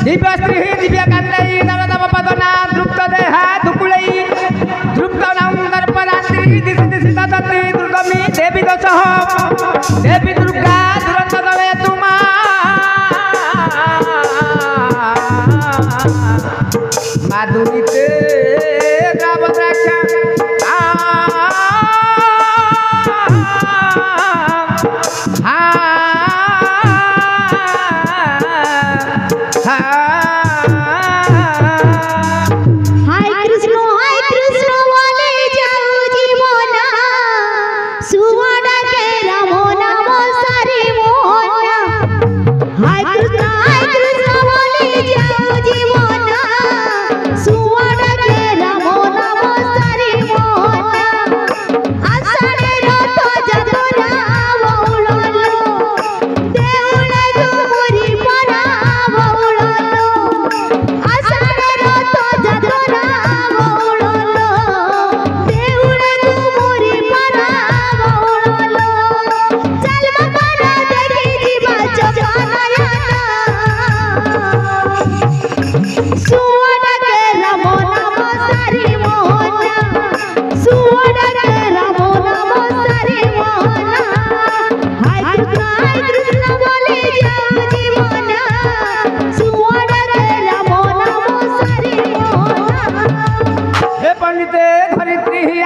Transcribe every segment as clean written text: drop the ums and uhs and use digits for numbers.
दिव्य स्त्री दिव्य कांतई नव नव पदना द्रुप्त देहा दुकुलई द्रुप्त नाम दर्पणात्री दिशि दिशि तदति दुर्गमी देवी दशः देवी दुर्गा दुरंत दवे तुमा माधुरीते ग्रामद्राक्षा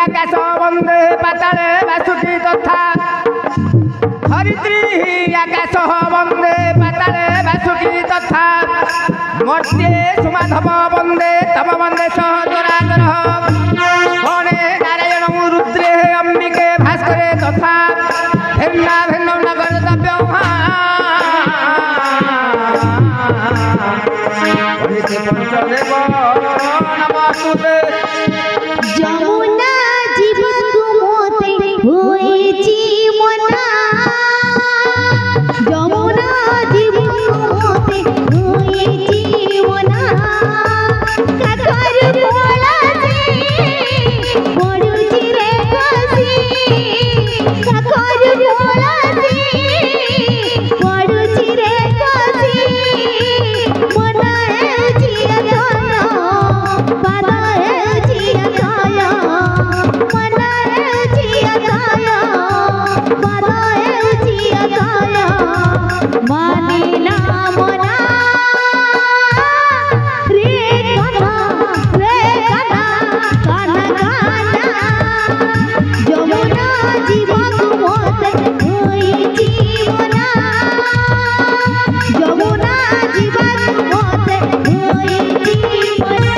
आकाश वंदे पाताले वासुकी तथा हरित्री आकाश वंदे पाताले वासुकी तथा मर्त्ये सुमाधव वंदे तम वंदे सहदरागर गणे नारायण रुद्रे अंबिके भास्करे तथा भिन्ना भिन्न नगर दव्यौहा पंचदेव नमस्तुते যমুনা জীবকু মোতে হয়েছি মনা যমুনা জীবকু মোতে হয়েছি মনা কাকর পলাতে পড়ুছি রে কসি কাকর পলাতে পড়ুছি রে কসি মনা হেউছি আতন পাদা হেউছি আতন মনা হেউছি আতন পাদা হেউছি আতন মানে না মনা রে কানা কানা কানা যমুনা জীবকু মোতে হয়েছি মনা যমুনা জীবকু মোতে হয়েছি মনা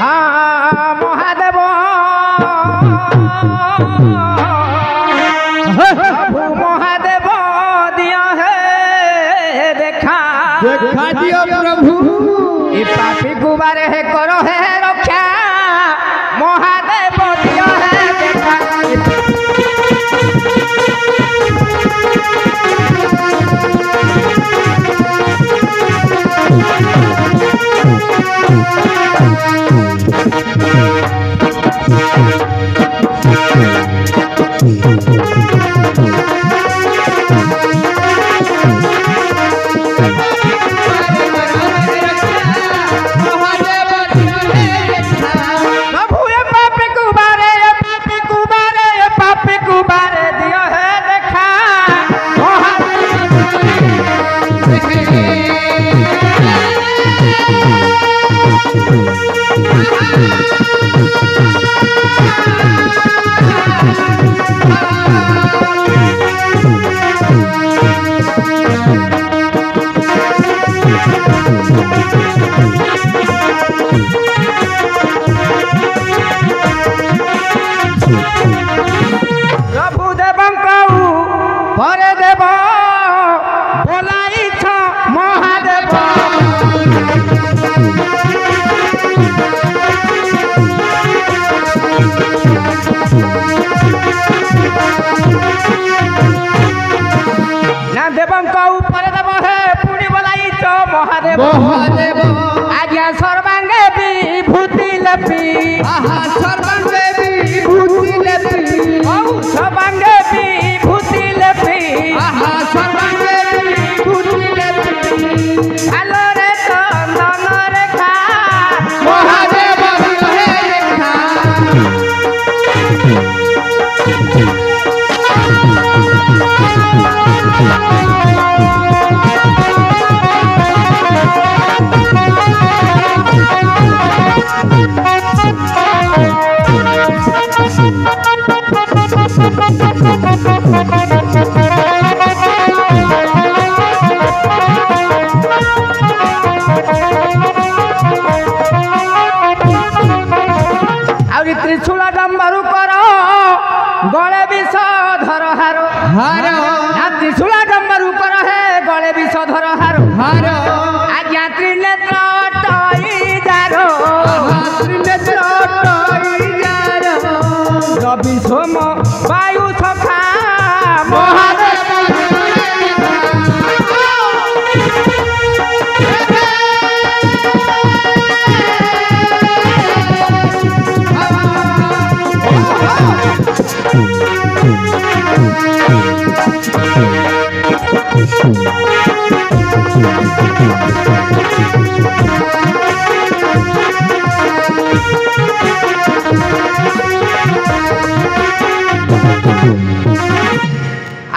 हाँ महादेव प्रभु महादेव दिया है देखा देखा दिया प्रभु ये पापी गुबारे है करो है रक्षा महादेव दिया है देखा प्रभु ये पापी गुबारे दिया है देखा प्रभु देवंकौ परे देव बोलाइछ महादेव ना देवंकौ परे देव है पुणी बोलाइछ महादेव महादेव आज्ञा सर्वांगे विभूति लपी सर्वांगे विभूति लेपी सर्वांगे विभूति लपी सर्वांगे विभूति लेपी आलोर आउरी त्रिशूल डम्बरु कर गले विष धर हार हार ना त्रिशूल डम्बरु कर हे गले विष धर हार हार आज्ञा त्रिनेत्र टई जारो त्रिनेत्र टई जारो रवि सोम वायु सखा महादेव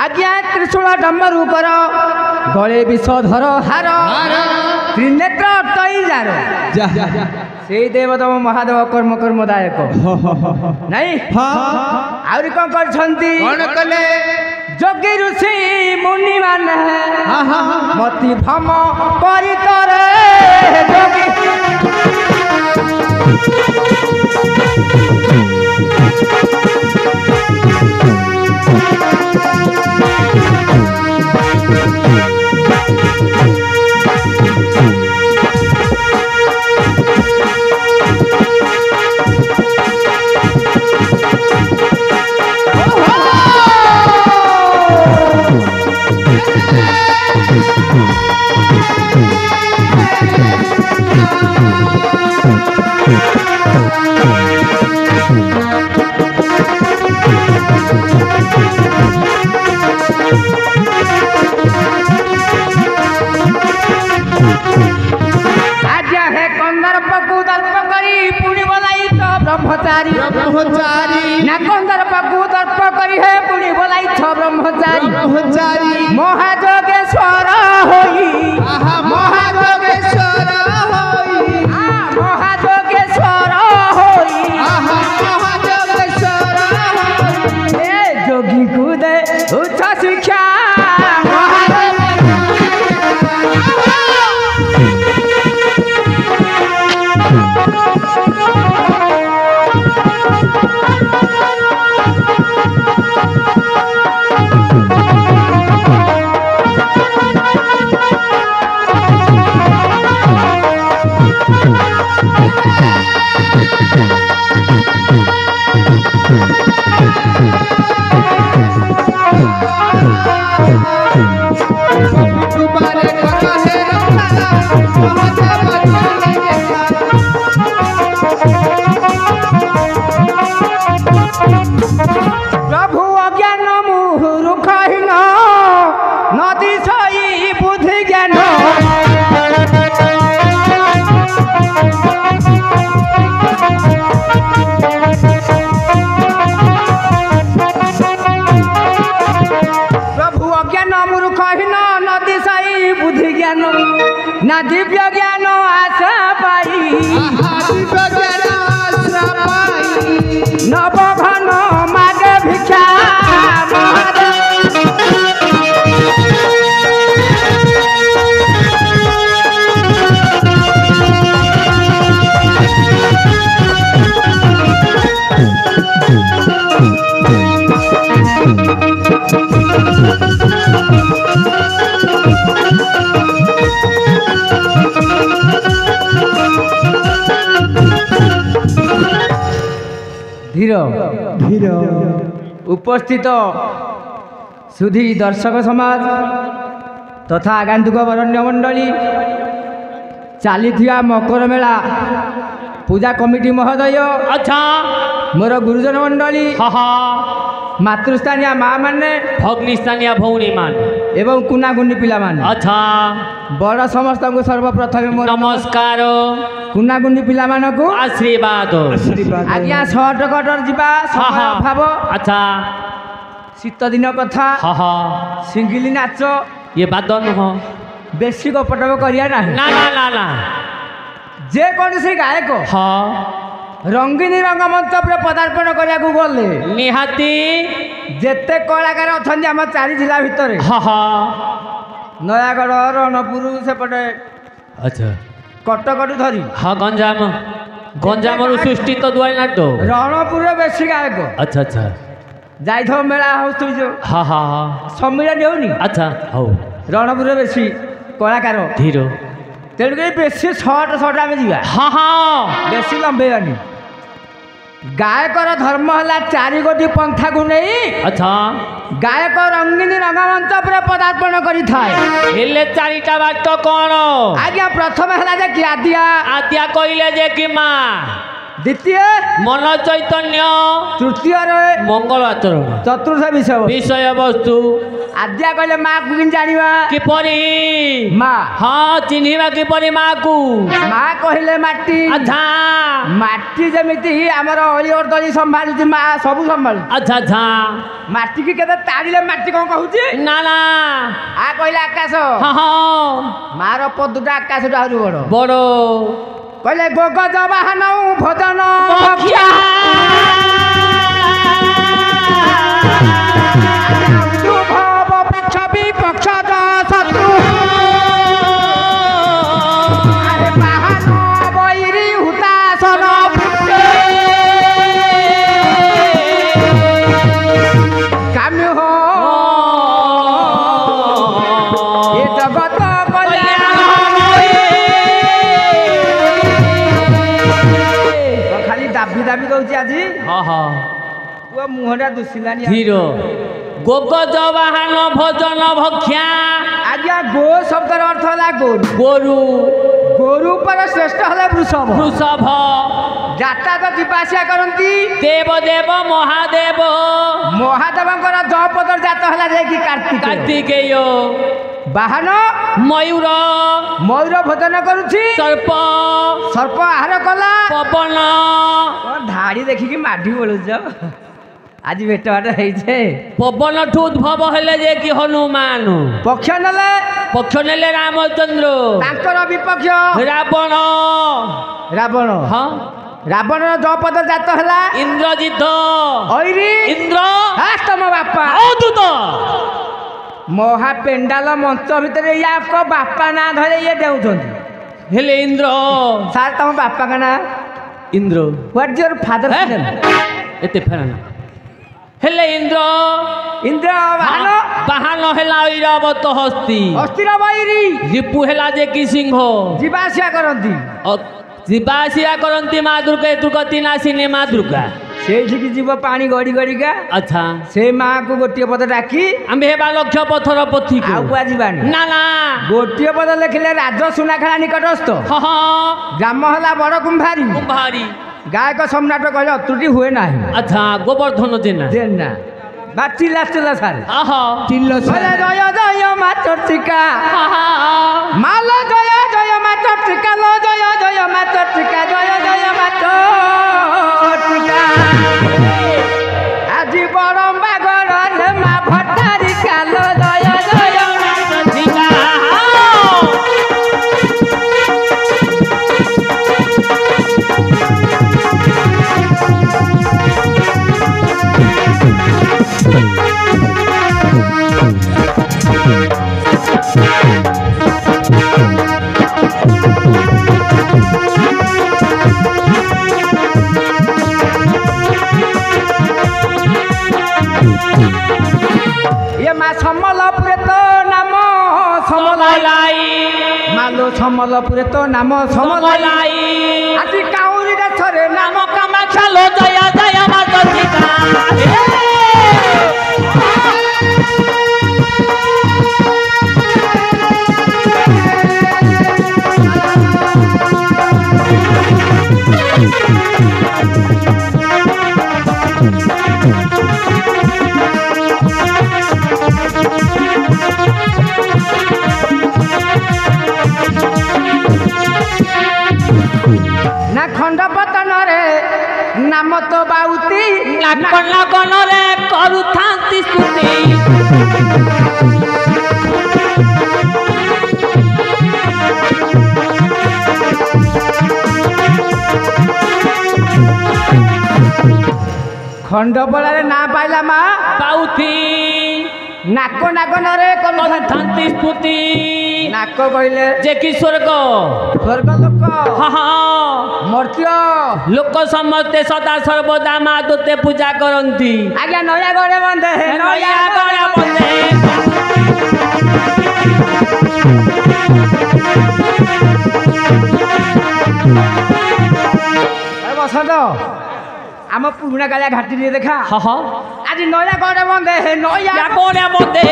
आज्ञा त्रिशूल डम्बरु कर गले विष धर हार त्रिनेत्र टई जारो जा से देवतम महादेव कर्म कर्मदायक नहीं आउरी कौन करछंती कौन कले जोगी ऋषि मुनि माने मति भम करी तरे जोगी आज्ञा है कंदर्प को दर्प करी पुण्य बोलाई तो ब्रह्मचारी ब्रह्मचारी ना कंदर्प को दर्प करी है पुण्य बोलाई तो ब्रह्मचारी ब्रह्मचारी महाजोगेश्वर होई महाजोगेश्वर होई महाजोगेश्वर होई महाजोगेश्वर होई ए जोगी को दे उच्च शिक्षा तुम्हारे कथा है प्रभु अज्ञान मूर्ख हीन नदी सई बुद्धि ज्ञान प्रभु अज्ञान मूर्ख हीन नदी सई बुद्धि ज्ञान ना दिव्य ज्ञान आशा पाई नवघन मागे भिक्षा धीर धीर उपस्थित सुधी दर्शक समाज तथा आगंतुक वरण्य मंडली चली मकर मेला पूजा कमिटी महोदय अच्छा मोर गुरुजन मंडली हा मातृस्थानीय माँ मैंने भग्निस्थानीय भौणी मान एवं कुनाकुनी पिला माने अच्छा बड़ समस्त को सर्वप्रथम मोर नमस्कार कुनाकुनी पिला मानकु आशीर्वाद आज्ञा शॉर्ट कटर जीवा समय हाँ। अभाव अच्छा শীত দিন কথা हाँ हाँ সিঙ্গিলি নাচ ये बात दोनों हो বেশি গপটপ করিয়া না ना ना ना ना যে কৌশি গায়ক हाँ রঙ্গিনী রঙ্গমঞ্চ উপরে পদার্পণ করা গলে निहाती যেতে কলাকার অনেক আমার 4 জেলা ভিতরে हाँ हाँ নয়াগড় রণপুর সেপটে अच्छा কটকটু ধরি हाँ गंजाम गंजाम सृष्टि तो दुआई नाट রণপুরে বেশি গায়ক अच्छा अच्छा যাইথ মেলা হচ্ছে যে हाँ हाँ हाँ সম্মিলন হেউনি अच्छा हो রণপুরে বেশি কলাকার धीरो তেণুকরি বেশি শর্ট শর্ট আমি যা हाँ हाँ বেশি লম্বেবানি গায়কর ধর্ম হলা 4 গোটি পন্থাକୁ নেই अच्छा গায়ক রঙ্গিনী রঙ্গমঞ্চ উপরে পদার্পণ করি থাকে हेले चारिटा बात कौन আজ্ঞা প্রথম হলা যে কি আদিয়া आद्या कहले जे कि माँ দ্বিতীয় मन चैतन्य তৃতীয় मंगल आचरण চতুর্থ বিষয় विषय वस्तु আদ্যা কইলে মা কু কিন জানিবা किपरि মা हाँ चिन्हिबा किपरि माँ को মা কহিলে মাটি अच्छा মাটি যেমিতি আমার অলি অর্দলি সম্ভালুছি মা সবু সম্ভালুছি अच्छा अच्छा মাটি কি কেতে তাড়িলে মাটি কোন কহুছি ना ना আ কইলে আকাশ हाँ हाँ মার পদুটা আকাশটা আহুরি বড় बड़ो কইলে গোগজ বাহন ভজন बखिया ভব পক্ষ বিপক্ষ শত্রু আরে বাহন বৈরি হুতাসন কাম্য হো এ জগত কল্যাণ খালি দাবি দাবি দଉଛି আজি हाँ हाँ পুଅ ମୁହଁଟା ଦୁସିଲାନି धीरो गोगज बाहन भजन भख्या ଆଜ୍ଞା ଗୋ ଶବ୍ଦର ଅର୍ଥ ହେଲା ଗୋରୁ गोरु ଗୋରୁ ଉପରେ ଶ୍ରେଷ୍ଠ ହେଲେ ବୃଷଭ वृषभ ଯାତାୟାତ ଯିବା ଆସିବା କରନ୍ତି देव देव महादेव ମହାଦେବଙ୍କର ଜପଦର ଜାତ ହେଲା ଯାଇକି କାର୍ତ୍ତିକ कार्तिकेय ବାହନ मयूर ମୟୂର ଭୋଜନ କରୁଛି सर्प ସର୍ପ ଆହାର କଲା पवन କଣ ଧାଡ଼ି ଦେଖିକି ମାଢି ବୋଳୁଛ ଆଜି ଭେଟ ଭାଟ ହେଇଛେ पवन ठू उद्भव हेले जे कि हनुमान ପକ୍ଷ ନେଲେ पक्ष नेले रामचंद्र ତାଙ୍କର ବିପକ୍ଷ रावण ରାବଣ हाँ ରାବଣର ଜପଦ ଜାତ ହେଲା इंद्रजित ଐରି इंद्र ତମ ବାପା अवधूत ମହାପେଣ୍ଡାଲ ମଞ୍ଚ ଭିତରେ ୟାଙ୍କ ବାପା ନାଁ ଧରି ଇଏ ଦେଉଛନ୍ତି हेले इंद्र ସାର୍ ତମ ବାପାଙ୍କ ନାଁ इंद्र ହ୍ୱାଟ ୟୁର ଫାଦର एते फेराना हेले इंद्र ଇନ୍ଦ୍ର ବାହନ ବାହନ ହେଲା ଐରାବତ ହସ୍ତି ଅସ୍ଥିର ବୈରୀ ରିପୁ ହେଲା ଯେ କି ସିଂହ ଯିବା ଆସିବା କରନ୍ତି ଯିବା ଆସିବା କରନ୍ତି ମା ଦୁର୍ଗା ଦୁର୍ଗତି ନାସିନୀ ମା ଦୁର୍ଗା ସେଇଠିକି ଯିବ ପାଣି ଗଡ଼ି ଗଡ଼ିକା ଆଚ୍ଛା ସେ ମାଆକୁ ଗୋଟିଏ ପଦ ଡାକି ଆମ୍ଭେ ହେବା ଲକ୍ଷ ପଥର ପଥିକୁ ଆଉ କୁଆ ଯିବାନି ନା ନା ଗୋଟିଏ ପଦ ଲେଖିଲେ ରାଜ ସୁନାଖେଳା ନିକଟସ୍ଥ ହଁ ହଁ ଗ୍ରାମ ହେଲା ବଡ଼ କୁମ୍ଭାରୀ କୁମ୍ଭାରୀ ଗାୟକ ସମ୍ରାଟ କହିଲେ ଅତ୍ରୁଟି ହୁଏ ନାହିଁ ଆଚ୍ଛା ଗୋବର୍ଦ୍ଧନ ଜେନା ଦେନା বা চিল্লা চিল্লা সারে আহা বলে জয় জয় মা চর্চিকা মাল জয় জয় মা চর্চিকা লো জয় জয় মা চর্চিকা জয় জয় মা চর্চিকা আজি বরম বাগড়ে মা ভট্টারিকা লো জয় জয় মা চর্চিকা সমলপুরে তো নাম সমলাই মালো সমলপুরে তো নাম সমলাই আজি কাউরি গাছরে নাম কামাখ্যা লো জয় জয় মা চর্চিকা না খণ্ড পতন রে নাম তো বাউতি নাকন রে କରୁଥାନ୍ତି ସ୍ତୁତି ଖଣ୍ଡପଡ଼ାରେ ନାଁ ପାଇଲା ମା ପାଉଥି ନାକ ନାକ ନରେ କରୁଥାନ୍ତି ସ୍ତୁତି ନାକ କହିଲେ ଯେ କି ସ୍ୱର୍ଗ ସ୍ୱର୍ଗ ଲୋକ ହଁ ହଁ ମର୍ତ୍ୟ ଲୋକ ସମସ୍ତେ ସଦା ସର୍ବଦା ମା ଦୂତେ ପୂଜା କରନ୍ତି ଆଜ୍ଞା ନୟାଗଡ଼ ବନ୍ଧେ ନୟାଗଡ଼ ବନ୍ଧେ ବସନ୍ତ ଆମ ପୁରୁଣା କାଳିଆ ଘାଟି ଟିକେ ଦେଖା ହଁ ହଁ ଆଜି ନୟାଗଡ଼ ବନ୍ଧେ ନୟାଗଡ଼ ବନ୍ଧେ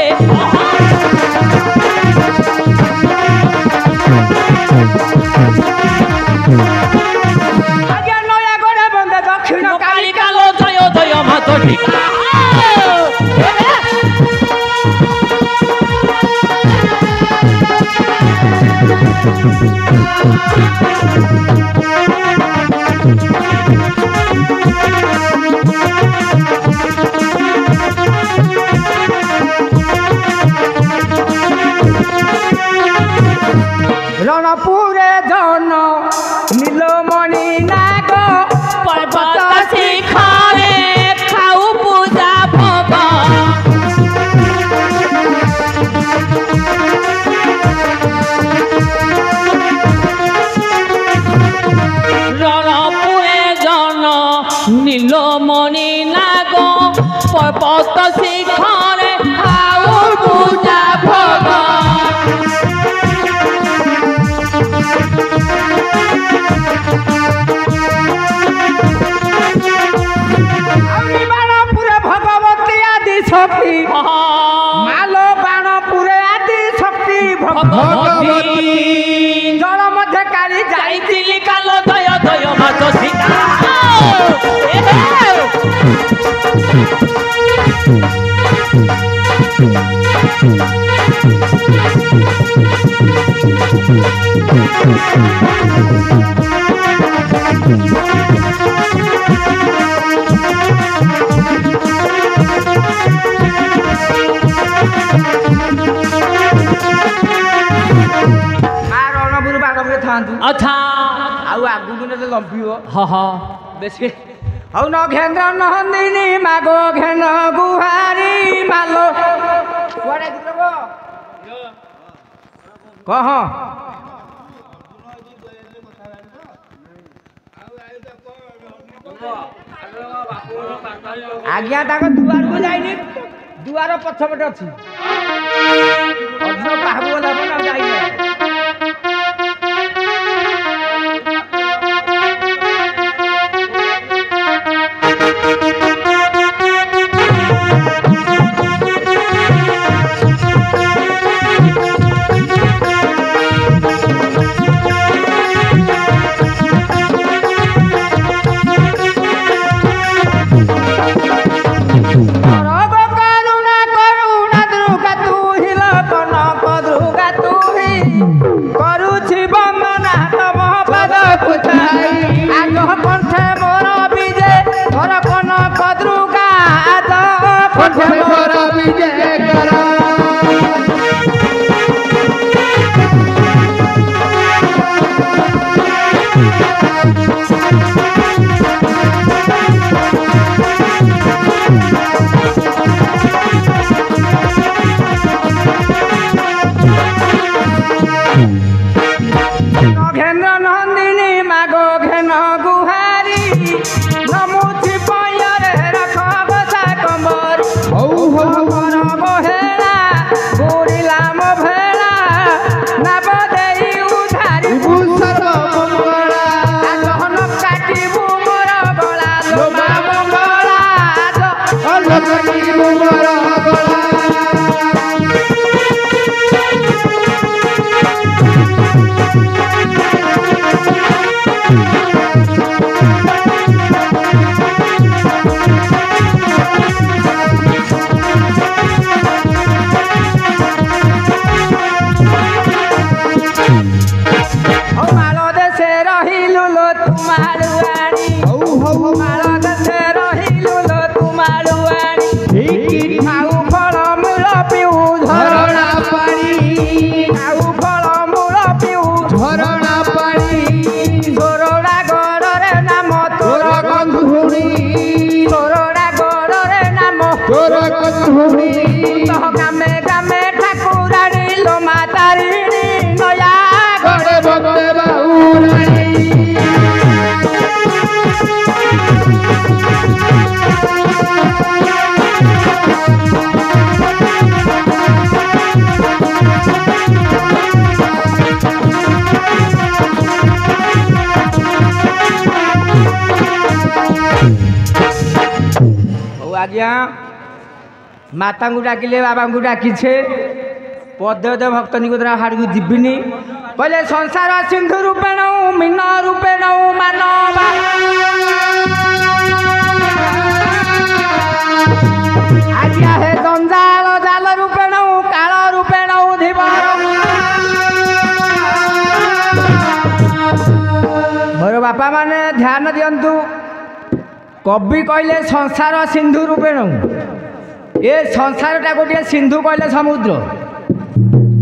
ଆଜ୍ଞା ନୟାଗଡ଼ ବନ୍ଧେ ଦକ୍ଷିଣ କାଳିକା লো জয় জয় মা দক্ষিণা রণপুরে জন নীলমণি নাগ পর্বত শিখরে খাউ পূজা ভোগ রণপুরে জন নীলমণি নাগ পর্বত শিখরে খাউ পূজা ভোগ বাণপুরে ভগবতী আদি শক্তি মালো বাণপুরে আদি শক্তি ভগবতী জল মধ্যে কালী যাই যাইছিলি কালো দয় দয় মাছ সীতা মা রণপুর বাণপুরে থাকতু আচ্ছা ଆଉ ଆଗକୁ ନେଲେ ଲମ୍ବିବ ହଁ ହଁ ବେଶୀ ହଉ ନଘେନ୍ଦ୍ର ନନ୍ଦିନୀ ମାଗ ଘେନ ଗୁହାରି ମାଲୋ କୁଆଡ଼େ ଯିବ କହ ଆଜ୍ଞା ତାଙ୍କ ଦୁଆରକୁ ଯାଇନି ଦୁଆର ପଛପଟେ ଅଛି ଅଧିକ ବାହାରକୁ ଗଲା ପରେ ଆଉ ଯାଇନି নঘেন্দ্র নন্দিনী মাগ ঘেন গুহারি নমুছি পয়রে রাখ বসা কম্বর হৌ হৌ বহেলা ଆଉ ଫଳ ମୂଳ ପିଉ ଝରଣା ପାଣି ତୋରଡ଼ା ଗଡ଼ରେ ନାମ ତୋର ଗନ୍ଧୁଣି ତୋରଡ଼ା ଗଡ଼ରେ ନାମ ତୋର ଗନ୍ଧୁଣି ତହ ଗାମେ ଗାମେ ଠାକୁରାଣୀ ଲୋ ମା ତାରିଣୀ ନୟା ଗଡ଼େ ବନ୍ଦେ ବାହୁରାଣୀ ହଉ ଆଜ୍ଞା ମାତାଙ୍କୁ ଡାକିଲେ ବାବାଙ୍କୁ ଡାକିଛେ ପଦେ ଭକ୍ତ ନିକଟରେ ହାଡ଼କୁ ଯିବିନି କହିଲେ ସଂସାର ସିନ୍ଧୁ ରୂପେଣ ମୀନ ରୂପେଣ ମାନବା ଆଜ୍ଞା ହେ ଜଞ୍ଜାଳ ଜାଲ ରୂପେଣ କାଳ ରୂପେଣ ଧୀବର ମୋର ବାପା ମାନେ ଧ୍ୟାନ ଦିଅନ୍ତୁ କବି କହିଲେ ସଂସାର ସିନ୍ଧୁ ରୂପେଣ ଏ ସଂସାରଟା ଗୋଟିଏ ସିନ୍ଧୁ କହିଲେ ସମୁଦ୍ର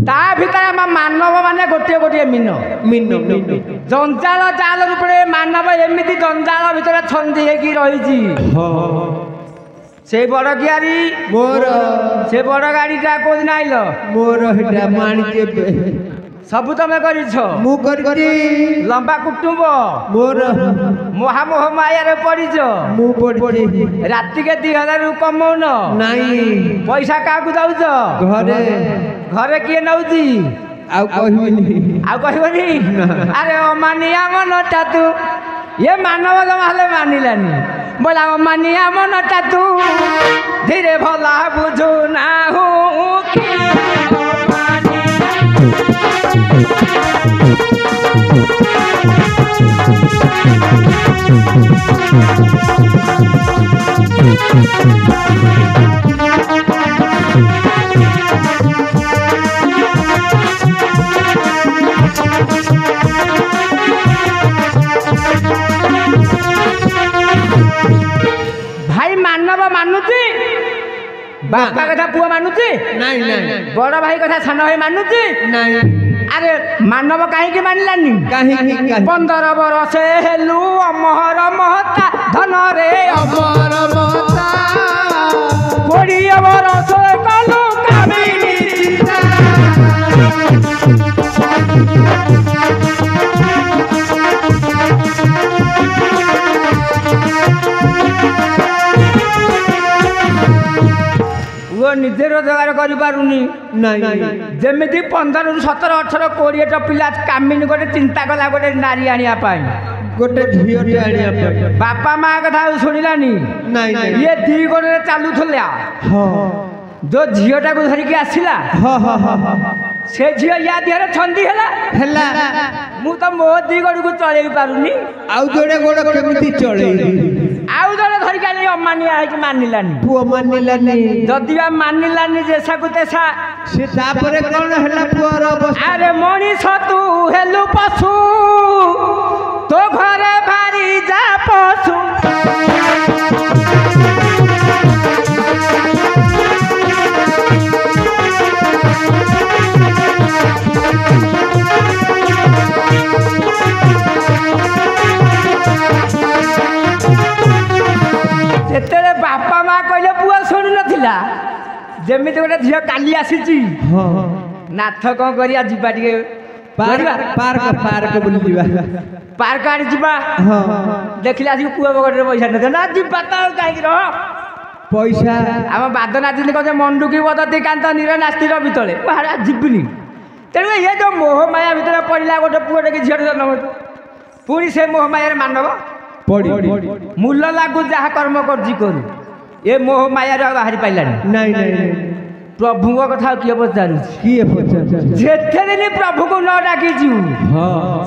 ତା ଭିତରେ ଆମ ମାନବ ମାନେ ଗୋଟିଏ ଗୋଟିଏ ମୀନ ଜଞ୍ଜାଳ ଜାଲ ରୂପରେ ମାନବ ଏମିତି ଜଞ୍ଜାଳ ଭିତରେ ଛନ୍ଦି ହେଇକି ରହିଛି ସେଇ ବଡ଼ କିଆରି ମୋର ସେ ବଡ଼ ଗାଡ଼ିଟା କୋଉଦିନ ଆଇଲ ମୋର ହେଟା ମାଣିକେ ସବୁ ତମେ କରିଛ ମୁଁ କରିଛି ଲମ୍ବା କୁଟୁମ୍ବ ମୋର ମହାମୋହ ମାୟାରେ ପଡ଼ିଛ ମୁଁ ପଡ଼ିଛି ରାତିକେ 2000 କମଉନ ନାଇଁ ପଇସା କାହାକୁ ଦଉଛ ଘରେ ଘରେ କିଏ ନଉଛି ଆଉ କହିବିନି ଆଉ କହିବନି ଆରେ ଅମାନିଆ ମନଟା ତୁ ଏ ମାନବ ଜମା ହେଲେ ମାନିଲାନି ବୋଲା ଅମାନିଆ ମନଟା ତୁ ଧୀରେ ଭଲା ବୁଝୁ ନାହୁଁ କି ଭାଇ ମାନବ ମାନୁଛି ବାପା କଥା ପୁଅ ମାନୁଛି ନାଇଁ ନାଇଁ ବଡ଼ ଭାଇ କଥା ସାନ ଭାଇ ମାନୁଛି ନାଇଁ ଆରେ ମାନବ କାହିଁକି ମାନିଲାନି କାହିଁକି 15 ବର୍ଷ ହେଲୁ ଅମର ମହତା ଧନରେ ଅମର ମତା 20 ବର୍ଷ କଲୁ କାମିନୀ ଚିନ୍ତା ପୁଅ ନିଜେ ରୋଜଗାର କରିପାରୁନି ନାଇଁ ଯେମିତି 15 ରୁ 17 18 20ଟା ପିଲା କାମିନୀ ଗୋଟେ ଚିନ୍ତା କଲା ଗୋଟେ ନାରୀ ଆଣିବା ପାଇଁ ଗୋଟେ ଝିଅଟେ ଆଣିବା ପାଇଁ ବାପା ମା କଥା ଆଉ ଶୁଣିଲାନି ନାଇଁ ନାଇଁ ଇଏ 2 ଗୋଡ଼ରେ ଚାଲୁଥିଲା ହଁ ଯୋଉ ଝିଅଟାକୁ ଧରିକି ଆସିଲା ହଁ ହଁ ହଁ ସେ ଝିଅ ୟା ଦେହରେ ଛନ୍ଦି ହେଲା ହେଲା ମୁଁ ତ ମୋ 2 ଗୋଡ଼କୁ ଚଳେଇ ପାରୁନି ଆଉ ଯୋଡ଼େ ଗୋଡ଼ କେମିତି ଚଳେଇବି ଆଉ ଜଣେ ଧରିକି ଆଣି ଅମାନିଆ ହେଇକି ମାନିଲାନି ପୁଅ ମାନିଲାନି ଯଦି ବା ମାନିଲାନି ଦେଶାକୁ ଦେଶା ସେ ତାପରେ କଣ ହେଲା ପୁଅର ଅବସ୍ଥା ଆରେ ମଣିଷ ତୁ ହେଲୁ ପଶୁ ତୋ ଘରେ ଭାରି ଯା ପଶୁ ଯେତେବେଳେ ବାପା ମା କହିଲେ ପୁଅ ଶୁଣି ନଥିଲା ଯେମିତି ଗୋଟେ ଝିଅ କାଲି ଆସିଛି ହଁ ନାଥ କ'ଣ କରିବା ଯିବା ଟିକେ ପାର୍କ ବୁଲିଯିବା ପାର୍କ ଆଡେ ଯିବା ହଁ ଦେଖିଲେ ଆସିକି ପୁଅ ପକେଟରେ ପଇସା ନଥିଲା ନା ଯିବା ତ ଆଉ କାହିଁକି ରହ ପଇସା ଆମ ବାଦ ନାଚିଲି କହେ ମଣ୍ଡୁକି ବଦତି କାନ୍ତ ନୀର ନାସ୍ତିର ଭିତରେ ବାହାରେ ଯିବିନି ତେଣୁ ଇଏ ଯୋଉ ମୋହ ମାୟା ଭିତରେ ପଡ଼ିଲା ଗୋଟେ ପୁଅଟେ କି ଝିଅଟେ ଜନ୍ମ ପୁଣି ସେ ମୋହ ମାୟାରେ ମାନବ ମୂଲ ଲାଗୁ ଯାହା କର୍ମ କରୁଛି କରୁ ଏ ମୋହ ମାୟାରୁ ଆଉ ବାହାରି ପାଇଲାନି ନାଇଁ ନାଇଁ ପ୍ରଭୁଙ୍କ କଥା ଆଉ କିଏ ପଚାରୁଛି କିଏ ପଚାରୁଛି ଯେତେ ଦିନ ପ୍ରଭୁକୁ ନ ଡାକିଛୁ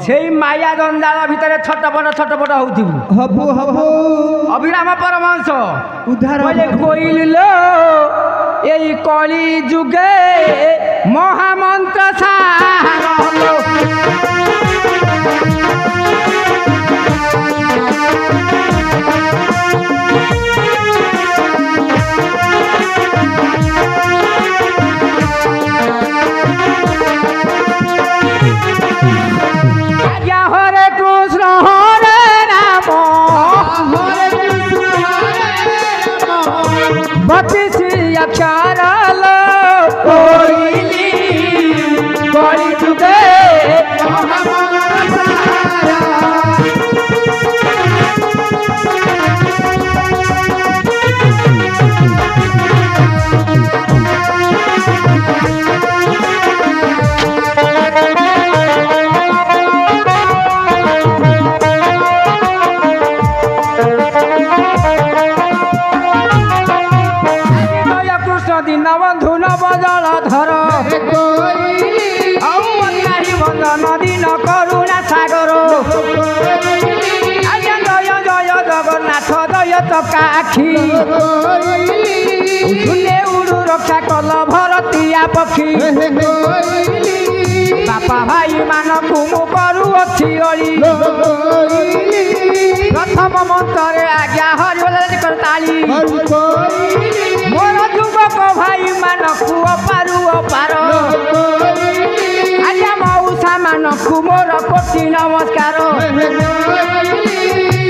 ସେଇ ମାୟା ଜଞ୍ଜାଳ ଭିତରେ ଛଟପଟ ହଉଥିବୁ ହବୁ ହବୁ ଅଭିରାମ ପରମହଂସ ଉଦ୍ଧାର କହିଲେ କୋଇଲିଲୋ ଏଇ କଳି ଯୁଗେ ମହାମନ୍ତ୍ର ସାର পতাকা আখি উঠুলে উড়ু রক্ষা কল ভরতিয়া পক্ষী বাপা ভাই ମାନଙ୍କୁ ମୁଁ କରୁଅଛି ଅଳି ପ୍ରଥମ ମନ୍ତ୍ରରେ ଆଜ୍ଞା ହରିବୋଲ ତାଳି ମୋର ଯୁବକ ଭାଇ ମାନଙ୍କୁ ଅପାରୁ ଅପାର ଆଜ୍ଞା ମଉସା ମାନଙ୍କୁ ମୋର କୋଟି ନମସ୍କାର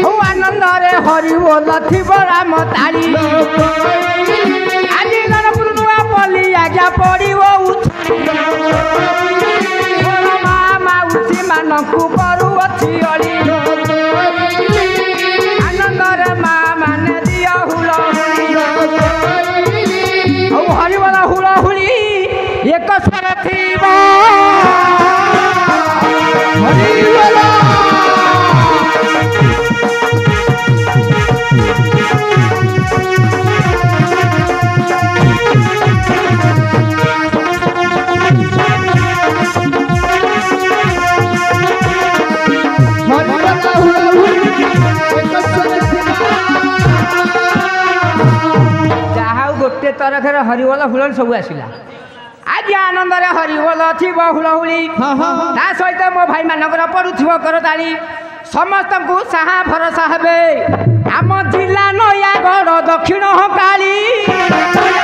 ହଉ ଆନନ୍ଦରେ ହରିବୋଲ ଥିବ ରାମ ତାଳି ଆଜି ନରପୁର ନୂଆ ପଲ୍ଲୀ ଆଜ୍ଞା ପଡ଼ିବ ମାଉସୀ ମାନଙ୍କୁ କରୁଅଛି ଅଳି ଆନନ୍ଦରେ ମା ମାନେ ଦିଅ ହୁଳହୁଳି ଆଉ ହରିବୋଲ ହୁଳହୁଳି ଏକ ସ୍ୱର ଥିବ ହରିବୋଲ गोटे तरफर हरिबोल हुलहुली सब आसला आज आनंद हरिबोल थी हुलहुली ता सहित मो भाई मानकर पड़ुव करताली समस्त को साहा भरोसा हे आम जिला नयागढ़ दक्षिण काली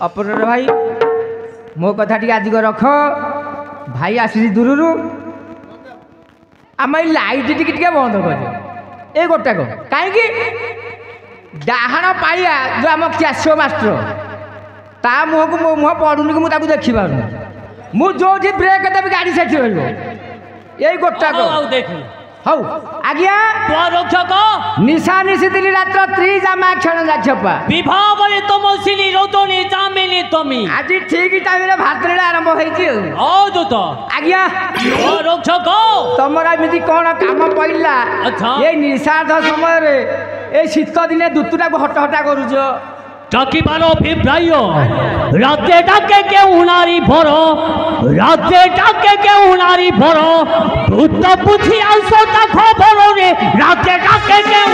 अपरर भाई मो कथा टी आज रख भाई आसी दूर आम लाइट टी बंद कर ये गोटाक कहीं डाहाण पाइया जो आम कैशियो मास्टर ता मुह को मो मुह पड़ुनि कि मुझे देखी पार मुझे ब्रेक देवी गाड़ी से यही गोटाक हौ आज्ञा रक्षक निशा निशी दिली रात्र त्रिजामा क्षण जाछपा विभावले तमसिनी रोदनी जामिनी तमी आज ठीक टाइम रे भात रे आरंभ होईची ओ दूत आज्ञा रक्षक तमरा एमिति कोन काम पइला ए निषाद समय रे ए शीत दिने दुतुटा को हट हटा करूजो डाकिबार अभिप्राय राते डाके के उनारी भर राते डाके के उनारी भर भूत बुझी आसता खबर रे राते डाके के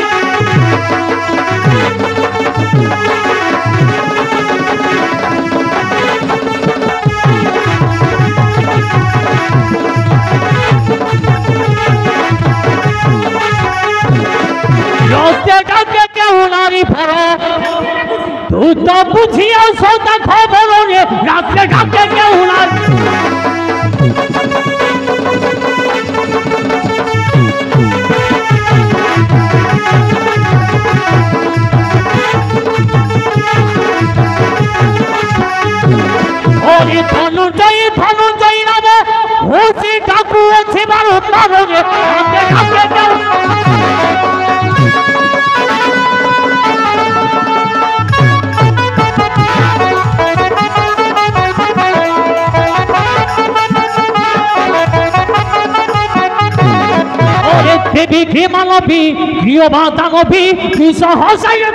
राते डाके के उनारी भर तू तो बुझिया सोता खबर रे राते डाके के उनारी धनुजयी नामे होसी डाकू अच्छी बार उत्तर रे राते डाके के देवी की मानवी प्रिय बातानवी विश्वासाय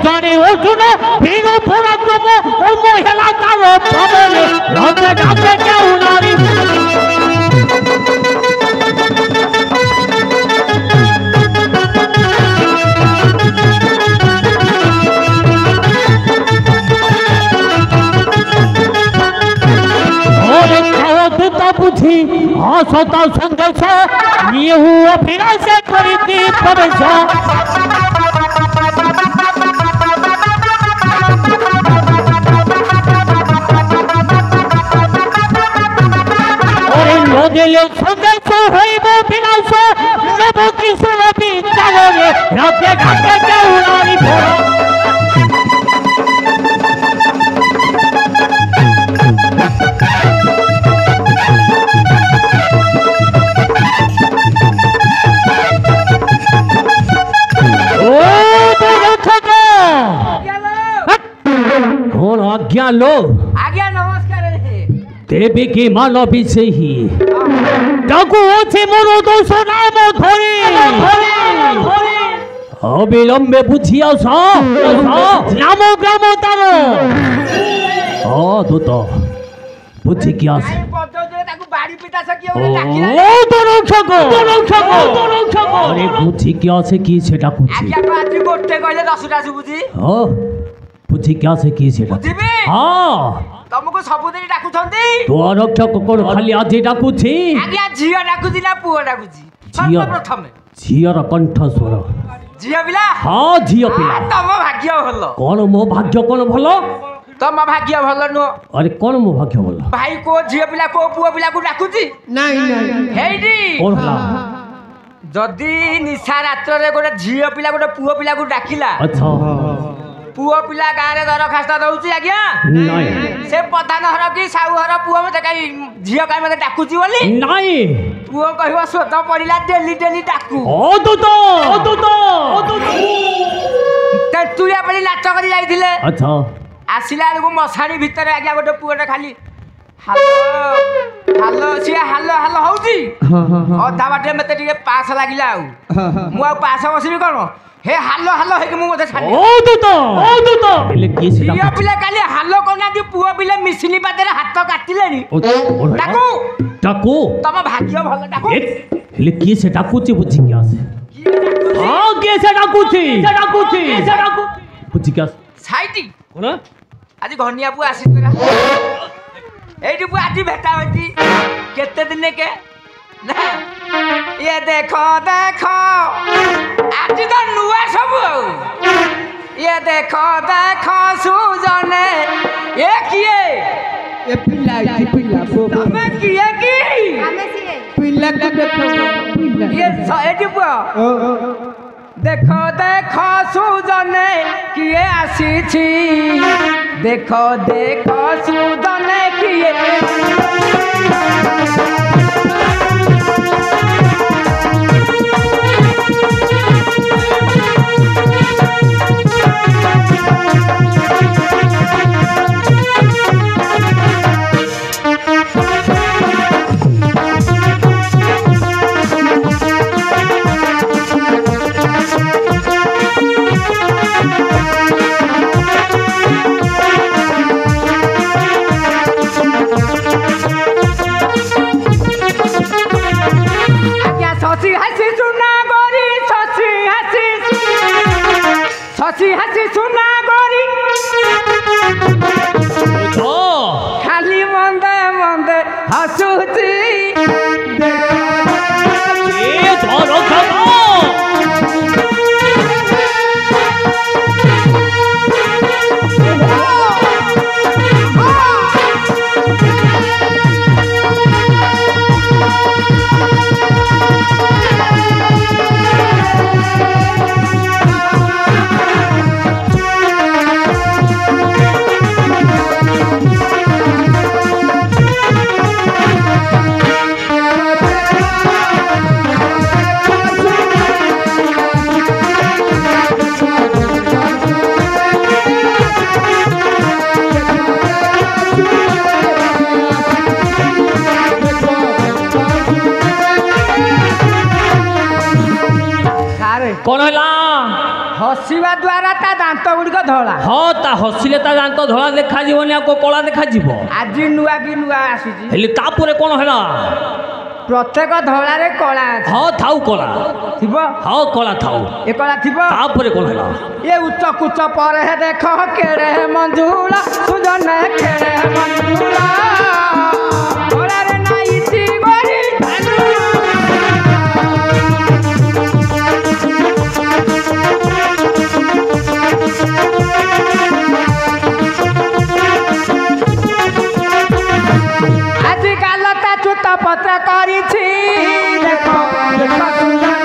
जाने अर्जुन भीड़ पराक्रम ओ महिला तार भावने राते डाके के उनारी बुझी असता संघर्ष निहु अभिलाष करिति प्रवेश ओरे लोदेले संघर्ष होइब विनाश नव कृष्ण विचार रे राते डाके के उनारी भोर मानो आज्ञा नमस्कार देवी की मानो विषय ही डाकू আছে মোর দোষ নাম ধরে অবিলম্বে বুঝিয়া নাম গ্রাম তার দূত বুঝি কি আছে তাকে বাড়ি পিতা সকিও ডাকিলা ও তো রক্ষক আরে বুঝি কি আছে কি সেটা বুঝি আজ্ঞা আজ গোটে কইলে 10টা সুবুজি বুঝি কি আছে কি সেটা বুঝিবি ତମକୁ ସବୁଦିନ ଡାକୁଛନ୍ତି ତୋ ରକ୍ଷକ କଣ ଖାଲି ଆଜି ଡାକୁଛି ଆଜ୍ଞା ଝିଅ ଡାକୁଛି ନା ପୁଅ ଡାକୁଛି ଝିଅ ପ୍ରଥମେ ଝିଅର କଣ୍ଠ ସ୍ୱର ଝିଅ ପିଲା ହଁ ଝିଅ ପିଲା ତମ ଭାଗ୍ୟ ଭଲ କଣ ମୋ ଭାଗ୍ୟ କଣ ଭଲ ତମ ଭାଗ୍ୟ ଭଲ ନୁହଁ ଆରେ କଣ ମୋ ଭାଗ୍ୟ ଭଲ ଭାଇ କୋ ଝିଅ ପିଲା କୋ ପୁଅ ପିଲାକୁ ଡାକୁଛି ନାଇଁ ନାଇଁ ହେଇଟି କଣ ହେଲା ଯଦି ନିଶା ରାତ୍ରରେ ଗୋଟେ ଝିଅ ପିଲା ଗୋଟେ ପୁଅ ପିଲାକୁ ଡାକିଲା ଆଚ୍ଛା ପୁଅ ପିଲା ଗାଁରେ ଦରଖାସ୍ତ ଦଉଛି ଆଜ୍ଞା ନାଇଁ ସେ ପ୍ରଧାନ ଘର କି ସାହୁ ଘର ପୁଅ ମତେ କାଇଁ ଝିଅ କାଇଁ ମତେ ଡାକୁଛି ବୋଲି ନାଇଁ ପୁଅ କହିବ ସ୍ୱତ ପଡିଲା ଡେଲି ଡେଲି ଡାକୁ ତେନ୍ତୁଳିଆ ପଡି ନାଚ କରି ଯାଇଥିଲେ ଆଚ୍ଛା ଆସିଲା ବେଳକୁ ମଶାଣି ଭିତରେ ଆଜ୍ଞା ଗୋଟେ ପୁଅଟେ ଖାଲି ହାଲୋ ହାଲୋ ସିଏ ହାଲୋ ହାଲୋ ହଉଛି ଅଧା ବାଟରେ ମତେ ଟିକେ ପାସ ଲାଗିଲା ଆଉ ମୁଁ ଆଉ ପାସ ବସିବି କଣ हे हालो हालो हे मु मते छाडी ହେଲେ କି ସେଟା ଝିଅ ପିଲା କାଲି ହାଲୋ କରୁନାହାନ୍ତି ପୁଅ ପିଲା ମିଶିନି ପାଦରେ ହାତ କାଟିଲେଣି ତାକୁ ତାକୁ ତମ ଭାଗ୍ୟ ଭଲ ତାକୁ ହେଲେ କି ସେ ଡାକୁଛି ବୁଝି କି ଆସେ ହଁ କି ସେ ଡାକୁଛି ବୁଝି କି ଆସେ ସାଇଟି କଣ ଆଜି ଘନିଆ ପୁଅ ଆସିଥିଲା ଏଇଠି ପୁଅ ଆଜି ଭେଟା ହେଉଛି କେତେ ଦିନ କେ ନା ये देखो देखो आज तो नुआ सब ये देखो देखो सुजने ये किए ये पिल्ला मैं किए की पिल्ला का देखो पिल्ला ये साइड पुआ देखो देखो सुजने किए आसी छी देखो देखो सुजने किए हसी हसी सुना गोरी खाली मंदे मंदे हसुची कौन है हसवा द्वारा ता दांत गुड़िक धला हाँ ता हसिले ता दांत धला देखा जीवनी आ को कला देखा जीव आज नुआ की नुआ आसीजी हेले तापुरे कौन है प्रत्येक धला रे कला अछि हाँ थाउ कला थिबो हाँ कला थाउ ए कला थिबो तापुरे कौन है ये उच्च कुच्च पर है देखो केड़े मंजूला सुजन केड़े मंजूला कला रे नाई सी गोरी पत्र करी छी देखो देखो सुंदर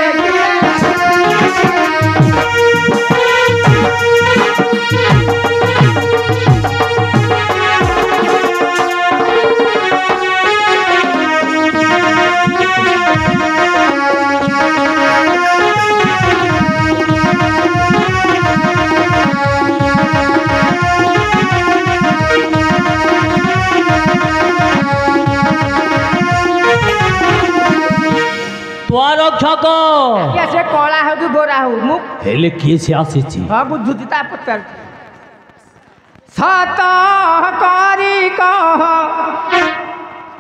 ଗୋରା ହଉ ମୁଁ ହେଲେ କିଏ ସେ ଆସିଛି? ହଁ ବୁଝୁଛି ତା ପଚାରୁଛି ସତ କରି କହ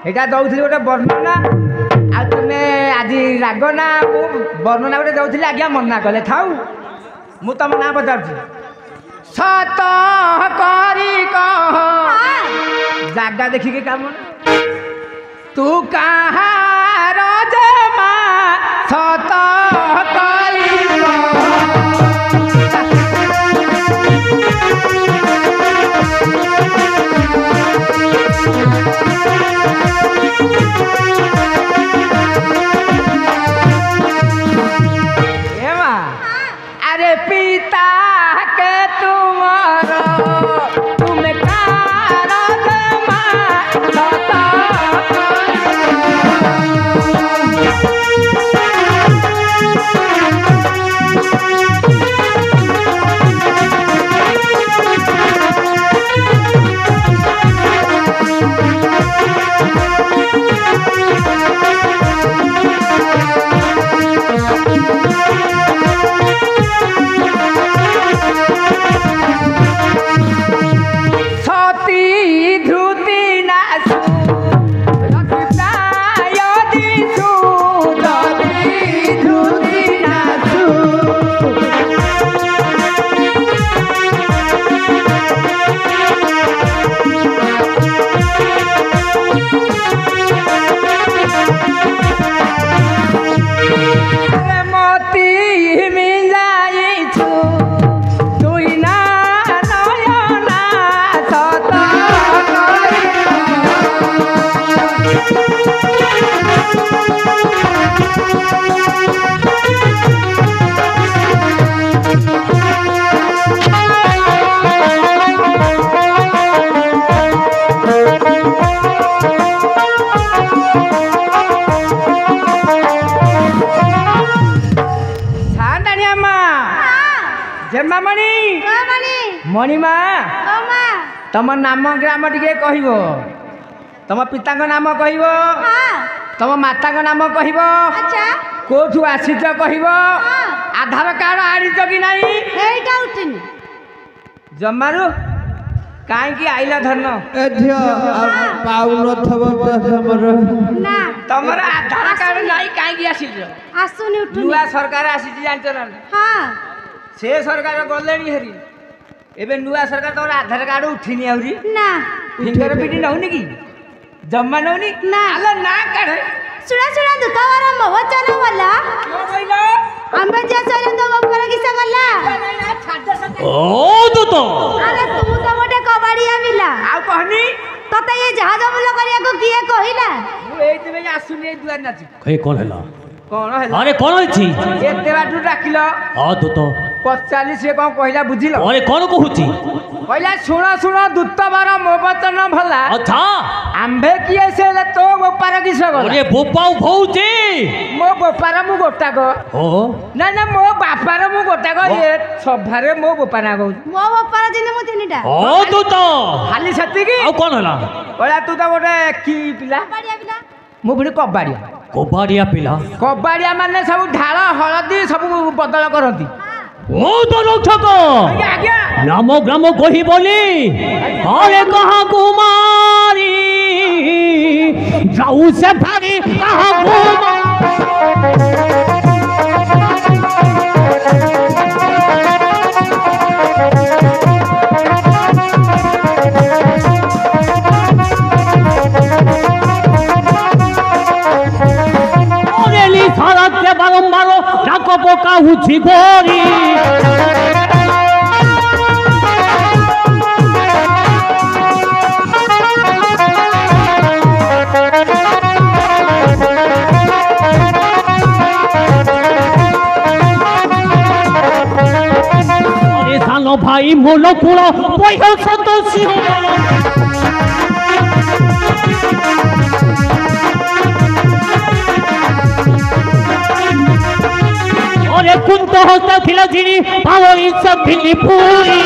ଏଇଟା ଦଉଥିଲି ଗୋଟେ ବର୍ଣ୍ଣନା ଆଉ ତୁମେ ଆଜି ରାଗ ନା ମୁଁ ବର୍ଣ୍ଣନା ଗୋଟେ ଦଉଥିଲି ଆଜ୍ଞା ମନା କଲେ ଥାଉ ମୁଁ ତମ ନାଁ ପଚାରୁଛି ସତ କରି କହ ଜାଗା ଦେଖିକି କାମ ତୁ କାହାର ଜମା ସତ କରି अरे पिता के तुम्हारा तुम मणिमा तम नाम ग्राम टिके कहब तम पिता नाम कहब तम माता नाम कहब कोठू आसीच कहब आधार कार्ड आनीच कि नहीं जमारू कहीं आइला धन तमर आधार कार्ड नहीं कहीं आसी नुआ सरकार आसी जानच ना से सरकार गले हेरी एबे नुआ सरकार तोर आधार कार्ड उठिनी आउरी ना फिंगर प्रिंट नउनी कि जम्मा नउनी ना आला ना काढे सुना सुना दुतावारा मवचन वाला क्यों कइलो आंबे जे सरे तो बपर किसा गला ओ दुतो अरे तू तो मोटे कबाड़िया मिला आउ कहनी तते ये जहाज बुला करिया को किए कहिला मु एइते में आसुनी ए दुआर नाची कहे कोन हला कोन हला अरे कोन होइछि एते बाटू डाकिलो आ दुतो 45 से कोन कहला बुझिलो अरे कोन कहूछि कहला सुनो सुनो दूतवार मोबचन भला अच्छा आंबे किए से तो गोपार किस गला अरे बोपाउ भौजी मो गोपार मु गोटाक ओ ना ना मो बापार मु गोटाक ये सभारे मो गोपाना गौ मो बपर जिने मो तिनिटा ओ दुतो खाली सेति की आ कोन हला कहला तू तो गोटे की पिला कबाड़िया पिला मु भी कबाड़िया कोबाड़िया पिला कबाड़िया माने सब ढाल हलदी सब बदल करती ओ तो रक्षक आज्ञा नाम ग्राम कही बोली अरे कहा कुमारी जाऊ से भारी कहा সারাতে বারম্বার ডাক পোকা উঠি গড়ি সানো ভাই মূল কুল পয়স তো अरे कुंत होता थिला जिनी पावई सब भिली पूरी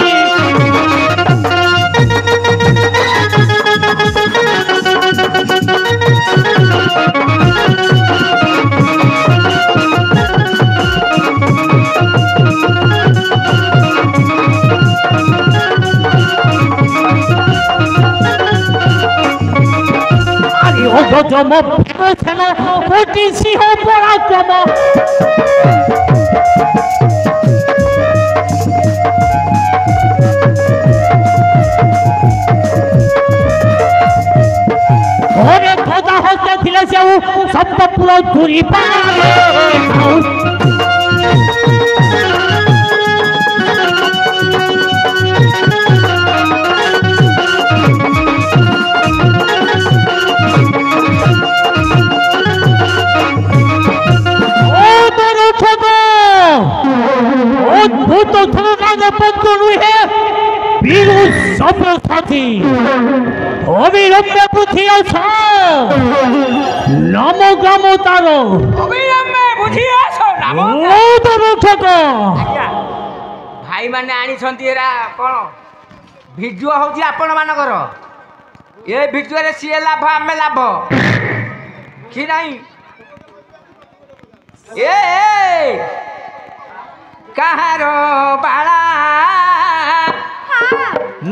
যম ভীমসেন কোটি সিংহ পরাক্রম ওরে খোদা হতে ଥିଲେ সেও সব পুরো চুরি অদ্ভুত ধরনের পত্র নুহে বীরু সম্প্রসাথী অবিলম্বে বুঝিয়াছ নম গ্রাম তার অবিলম্বে বুঝিয়াছ নাম ভাই মানে আনিଛନ୍ତି এরা କ'ଣ ଭିଡ଼ିଓ ହେଉଛି ଆପଣମାନଙ୍କର ଏ ଭିଡ଼ିଓରେ ସିଏ ଲାଭ ଆମେ ଲାଭ କି ନାହିଁ ଏ କାହାର ବାଳା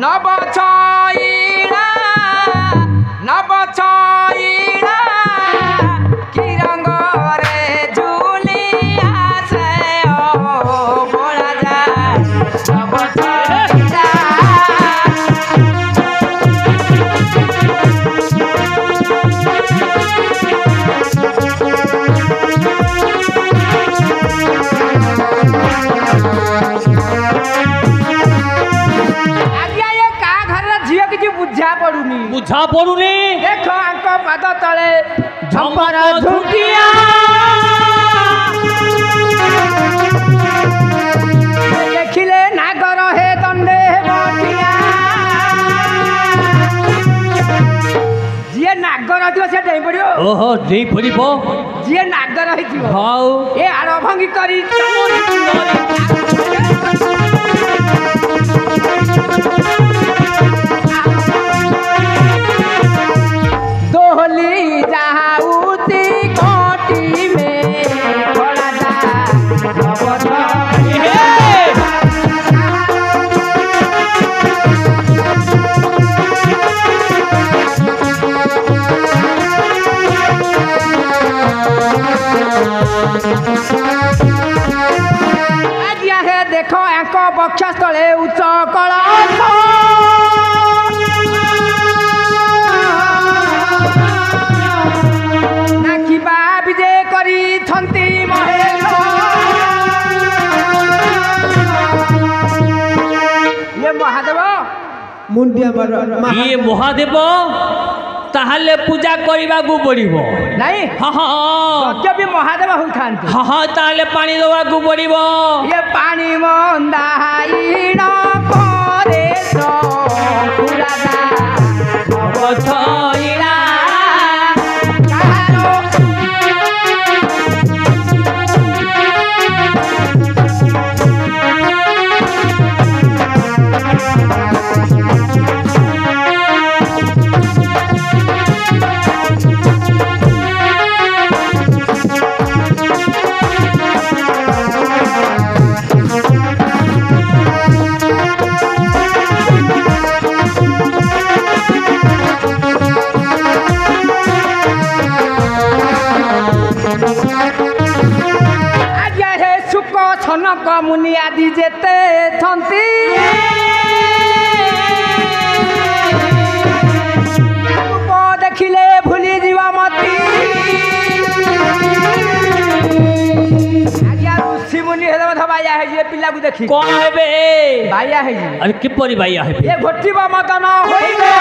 ନବ ଛଇଳା କି ରଙ୍ଗରେ ଝୁଲି ଆସେ ବୋଳା যায় ନବ ଛଇଳା বুঝা পড়ুনি দেখ আঙ্ক পাদ তলে ঝম্পর ঝুঁকিয়া দেখিলে নাগর হে দণ্ডে বটিয়া ଯିଏ ନାଗର ହେଇଥିବ ସେ ଡେଇଁ ପଡ଼ିବ ଓହୋ ଡେଇଁ ପଡ଼ିବ ଯିଏ ନାଗର ହେଇଥିବ ହଉ ଏ ଆର ଭଙ୍ଗି କରି दोहली जाऊती कोटी में भोला जा आज्ञा है देखो एक बक्षस्थले उच्च कला नाकिबा विजय करी छंती महेश ये महादेव मुंडिया मार ये महादेव ताहले पूजा करबाकू पड़िब नहीं हाँ हाँ जब भी महादेव होता हाँ हाँ ताहले पानी देवाकू पड़िब ये पानी मंदाईण करे तो पूरा छईला आज्ञा हे सुख छनक मुनि आदि जेते छंती रूप देखिले भूली जीवा मती आज्ञा ऋषि मुनि हेले मध बाया है जे पिला को देखी कौन हेबे बाया है अरे कि परी बाया हेबे ये घोटिबा मदन होइबे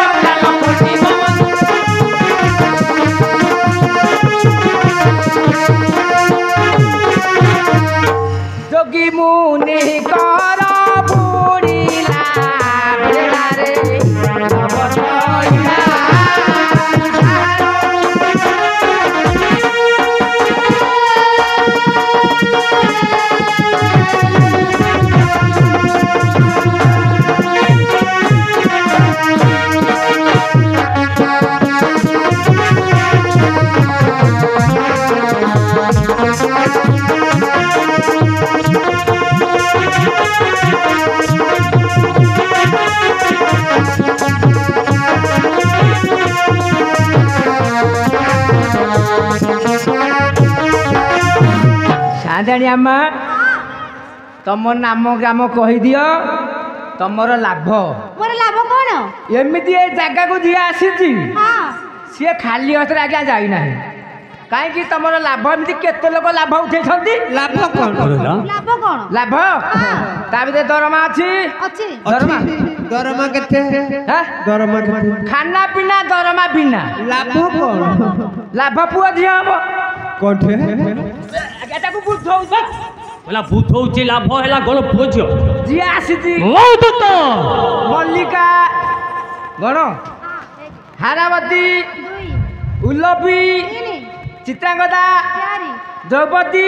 जोगी मुनि कर बुड़ीला बेला रे ଆଦାଣି ଆମା ତମ ନାମ ଗ୍ରାମ କହିଦିଅ ତମର ଲାଭ। ମୋର ଲାଭ କଣ? ଏମିତି ଏ ଜାଗାକୁ ଯିଏ ଆସିଛି ହଁ ସିଏ ଖାଲି ହାତରେ ଆଜ୍ଞା ଯାଇନାହିଁ। କାହିଁକି ତମର ଲାଭ ଏମିତି କେତେ ଲୋକ ଲାଭ ଉଠେଇଛନ୍ତି। ଲାଭ କଣ? ଲାଭ କଣ? ଲାଭ ତା ଭିତରେ ଦରମା ଅଛି। ଅଛି ଦରମା ଦରମା କେତେ? ହାଁ? ଦରମା କେତେ? ଖାନା ପିନା ଦରମା ବିନା। ଲାଭ କଣ? ଲାଭ ପୁଅ ଝିଅ ହବ। କୋଠେ? ଏଟାକୁ ବୁଝଉଛ। ବୋଲା ବୁଝଉଛି ଲାଭ ହେଲା ଗଣ ପୁଅ ଝିଅ। ଯିଏ ଆସିଛି ବହୁତ ତ ମଲ୍ଲିକା ଗଣ ହାରାବତୀ ଦୁଇ ଉଲପି ତିନି ଚିତ୍ରାଙ୍ଗଦା ଚାରି ଦ୍ରୌପଦୀ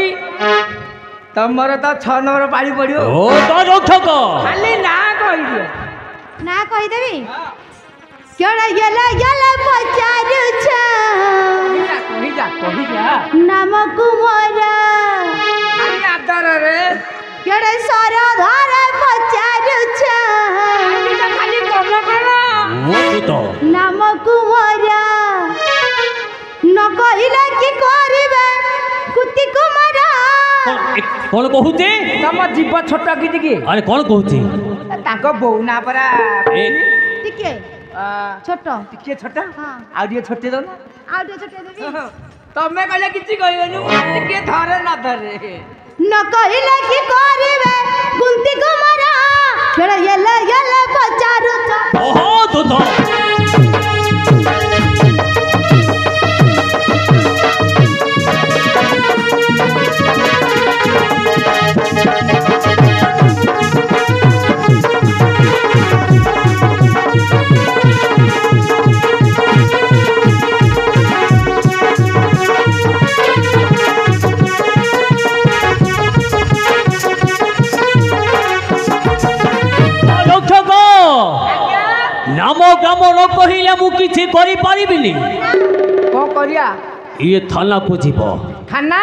ତମର ତ 6 ନମ୍ବର ପାଳି ପଡିବ। ଓ ତ ରକ୍ଷକ ଖାଲି ନା କହିଦିଅ। ନା କହିଦେବି କେଡେ ଗେଲେ ଗେଲେ ପଚାରୁଛ କହିଯା ନାମକୁ ମୋର ଖାଲି ଆଦରରେ କେଡେ ସରଧାର ପଚାରୁଛ ଖାଲି କଣ କଣ ବହୁତ ତ ନାମକୁ ମୋର ନ କହିଲେ କି କରିବେ କୁତି କୁମାର କଣ କହୁଛି? ତମ ଜୀବ ଛୋଟ କି ଟିକେ ଆରେ କଣ କହୁଛି? ତାଙ୍କ ବୋଉ ନା ପରା ଟିକେ ଛୋଟ ଟିକେ ଛୋଟ ହଁ ଆଉ ଟିକେ ଛୋଟେ ଦଉନ। ଆଉ ଟିକେ ଛୋଟ ଦେବି ତମେ କହିଲେ କିଛି କହିବନି ଟିକେ ଧରେ ନ ଧରେ ନ କହିଲେ କି କରିବେ କୁନ୍ତି କୁମାର କେଡେ ଗେଲେ ଗେଲେ ପଚାରୁଛ ବହୁତ ତ নাম গ্রাম ন কহিলে মু কিছু করি পারিবিনি। କଣ କରିବା? ইয়ে থানাকু যাব। ଖାନା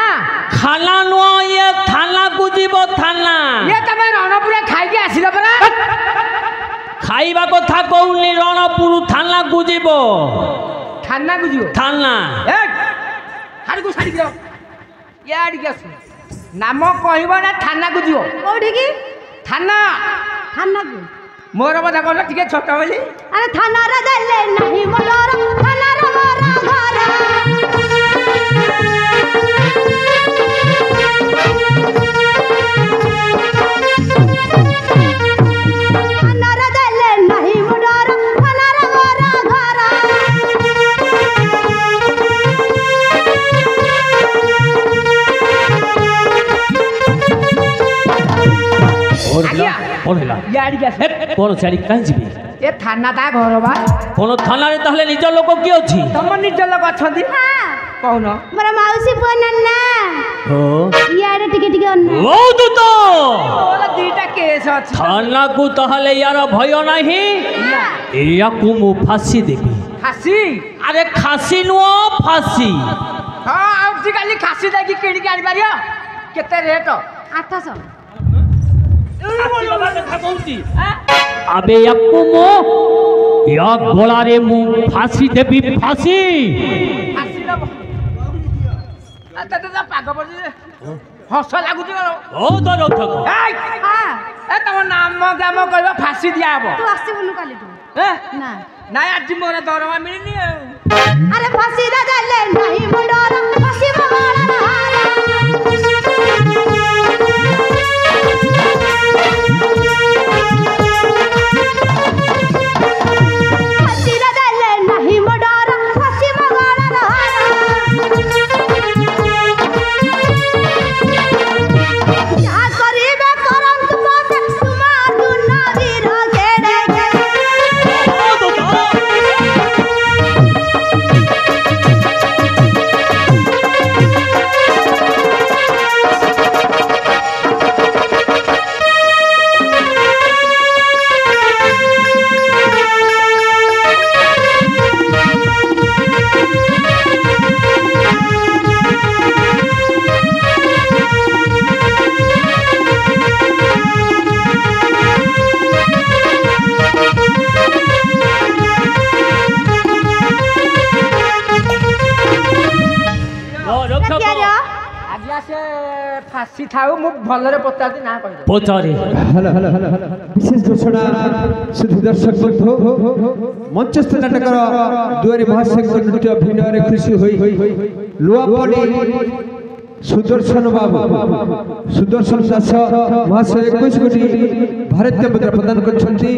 ଖାନା নুহ ইয়ে থানাকু যাব থানা। ଇଏ ତମେ ରଣପୁରରେ ଖାଇକି ଆସିଲ ପରା। ଖାଇବା କଥା କହୁନି ରଣପୁର থানাকু যাব। ଖାନାକୁ ଯିବ থানা ହାଡ଼ିକୁ ଛାଡ଼ିକି ଯାଅ ଇଆଡ଼ିକି ଆସୁ। ନାମ କହିବ ନା ଥାନାକୁ ଯିବ। କୋଉଠିକି ଥାନା ଥାନାକୁ ମୋର କଥା କହିଲ ଟିକେ ଛୋଟ ବୋଲି। ଆରେ ଥାନାରେ ଦେଲେ ନାହିଁ ମୋର ଥାନାରେ ମୋର ଘର ଥାନାରେ ଦେଲେ ନାହିଁ ମୋର ଥାନାରେ ମୋର ଘର ଆଜ୍ଞା কোন হেলা ଇଆଡ଼ିକି ଆସ। কোন ছাড়ি কাই যাবি? ଏ ଥାନା ତା ଘର ବା। কোন থানারে তাহলে নিজ লোক কি ଅଛି? ତମ ନିଜ ଲୋକ ଅଛନ୍ତି କହୁନ। ମୋର ମାଉସୀ ପୁଅ ନାନା ও ଇଆଡେ ଟିକେ ଟିକେ ଅନା ବହୁତ ତ ମୋର ଦିଟା କେସ୍ ଅଛି। থানাকু তাহলে ইয়ার ভয় নাহি। ইয়াকু মু ফাঁসি দেবি। ଖାସି আরে খাসি নুহ ফাঁসি। ହଁ ଆଜିକାଲି ଖାସି ଦେଇକି କିଣିକି ଆଣିପାରିବ। କେତେ ରେଟ୍? 800 আবে ইয়াকু মু ইয়া গোলারে মু ফাঁসি দেবি ফাঁসি। ଖାସି ଦବ ତତେ ପାଗ ପଡୁଛି ହସ ଲାଗୁଛି କଣ? ও তো রক্ষক ଏଇ! ହଁ ଏ ତମ ନାମ ଗ୍ରାମ କହିବ ଫାଶୀ ଦିଆହବ। ତୁ ଆସିବୁନୁ କାଲିଠୁ ଏ? ନା ନାଇଁ ଆଜି ମୋର ଦରମା ମିଳିନି ଆଉ। ଆରେ ଫସିରେ ଦେଲେ ନାହିଁ ମୁଣ୍ଡର ଫସିବ ଗଳାର ହାର ଫସିରେ ଦେଲେ ନାହିଁ ମୁଣ୍ଡର ଫସିବ ଗଳାର ହାର ଯାହା କରିବେ କରନ୍ତୁ ମୋତେ ତୁମ ଦୁନବୀର କେଡ଼େ କେଡ଼େ ଆସିଥାଉ ମୁଁ ଭଲରେ ପଚାରୁଛି ନା କହିଦେବି ପଚାରେ हेलो विशेष घोषणा सुधी दर्शक बंधु मंचस्थ नाटकर दुआरी महाशंकर नृत्य अभिनय खुशी होई लुआपड़ी सुदर्शन बाबू सुदर्शन दास महाशय 21 कोटी भारतीय मुद्रा प्रदान करछंती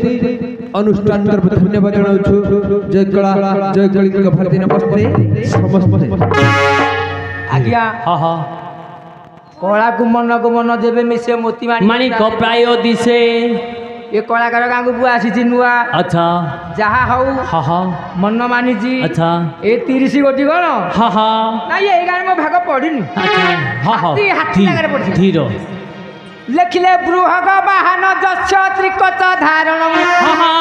अनुष्ठान तरफ धन्यवाद जणाउछु जय कला जय कलिंग भारती नमस्ते समस्ते ଆଜ୍ଞା हाँ हाँ କଳାକୁ ମନ ଯେବେ ମିଶେ ମୋତି ମାଣିକ ପ୍ରାୟ ଦିଶେ ଏ କଳାକାର ଗାଁକୁ ପୁଅ ଆସିଛି ନୂଆ अच्छा ଯାହା ହଉ हाँ हाँ ମନ ମାନିଛି अच्छा ଏ 30 କୋଟି କଣ हाँ हाँ ନାଇଁ ଏଇ ଗାଁରେ ମୋ ଭାଗ ପଢିନି अच्छा हाँ हाँ ହାତୀ ଜାଗାରେ ପଡିଛି ଧୀର ଲେଖିଲେ ବୃହଗ ବାହନ ଯଶ ତ୍ରିକଚ ଧାରଣ हाँ हाँ